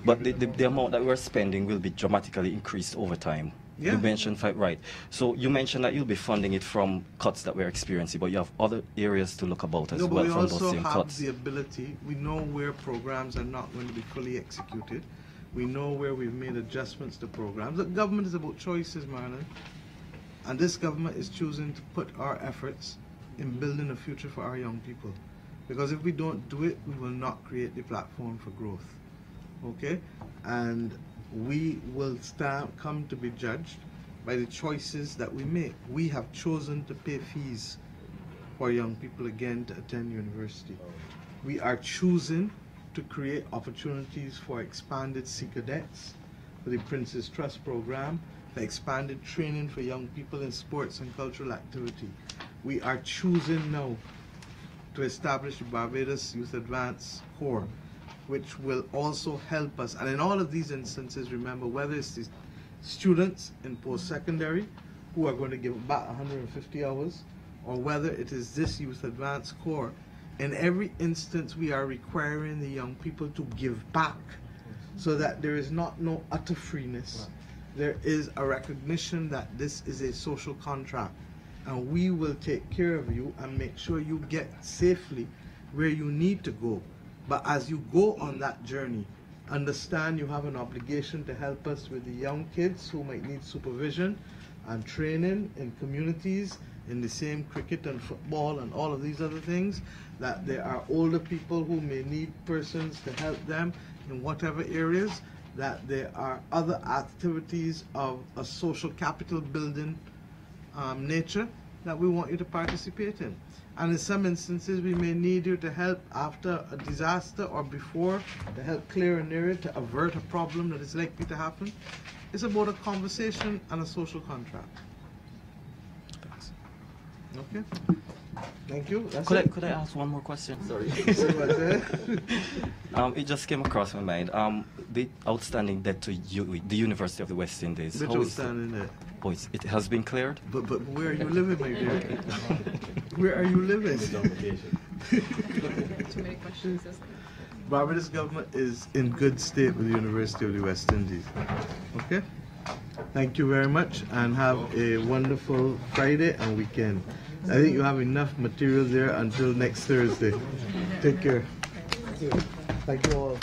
But the amount that we're spending will be dramatically increased over time. Yeah. You mentioned, right. So you mentioned that you'll be funding it from cuts that we're experiencing, but you have other areas to look about as well from those same cuts. We also have the ability, we know where programs are not going to be fully executed. We know where we've made adjustments to programs. The government is about choices, Marlon. And this government is choosing to put our efforts in building a future for our young people. Because if we don't do it, we will not create the platform for growth. Okay? And we will come to be judged by the choices that we make. We have chosen to pay fees for young people again to attend university. We are choosing to create opportunities for expanded Sea Cadets, for the Prince's Trust program, for expanded training for young people in sports and cultural activity. We are choosing now to establish the Barbados Youth Advance Corps, which will also help us. And in all of these instances, remember, whether it's the students in post-secondary who are going to give about 150 hours, or whether it is this Youth Advance Corps, in every instance we are requiring the young people to give back, so that there is not no utter freeness. There is a recognition that this is a social contract, and we will take care of you and make sure you get safely where you need to go. But as you go on that journey, understand you have an obligation to help us with the young kids who might need supervision and training in communities, in the same cricket and football and all of these other things, that there are older people who may need persons to help them in whatever areas, that there are other activities of a social capital building nature that we want you to participate in. And in some instances we may need you to help after a disaster or before, to help clear an area, to avert a problem that is likely to happen. It's about a conversation and a social contract. Okay. Thank you. Could I ask one more question? Sorry. It just came across my mind. The outstanding debt to the University of the West Indies. Which outstanding debt? Oh, it has been cleared? But where are you living, my dear? Where are you living? Too many questions. Barbados government is in good state with the University of the West Indies. Okay? Thank you very much and have a wonderful Friday and weekend. I think you have enough material there until next Thursday. Take care. Thank you all.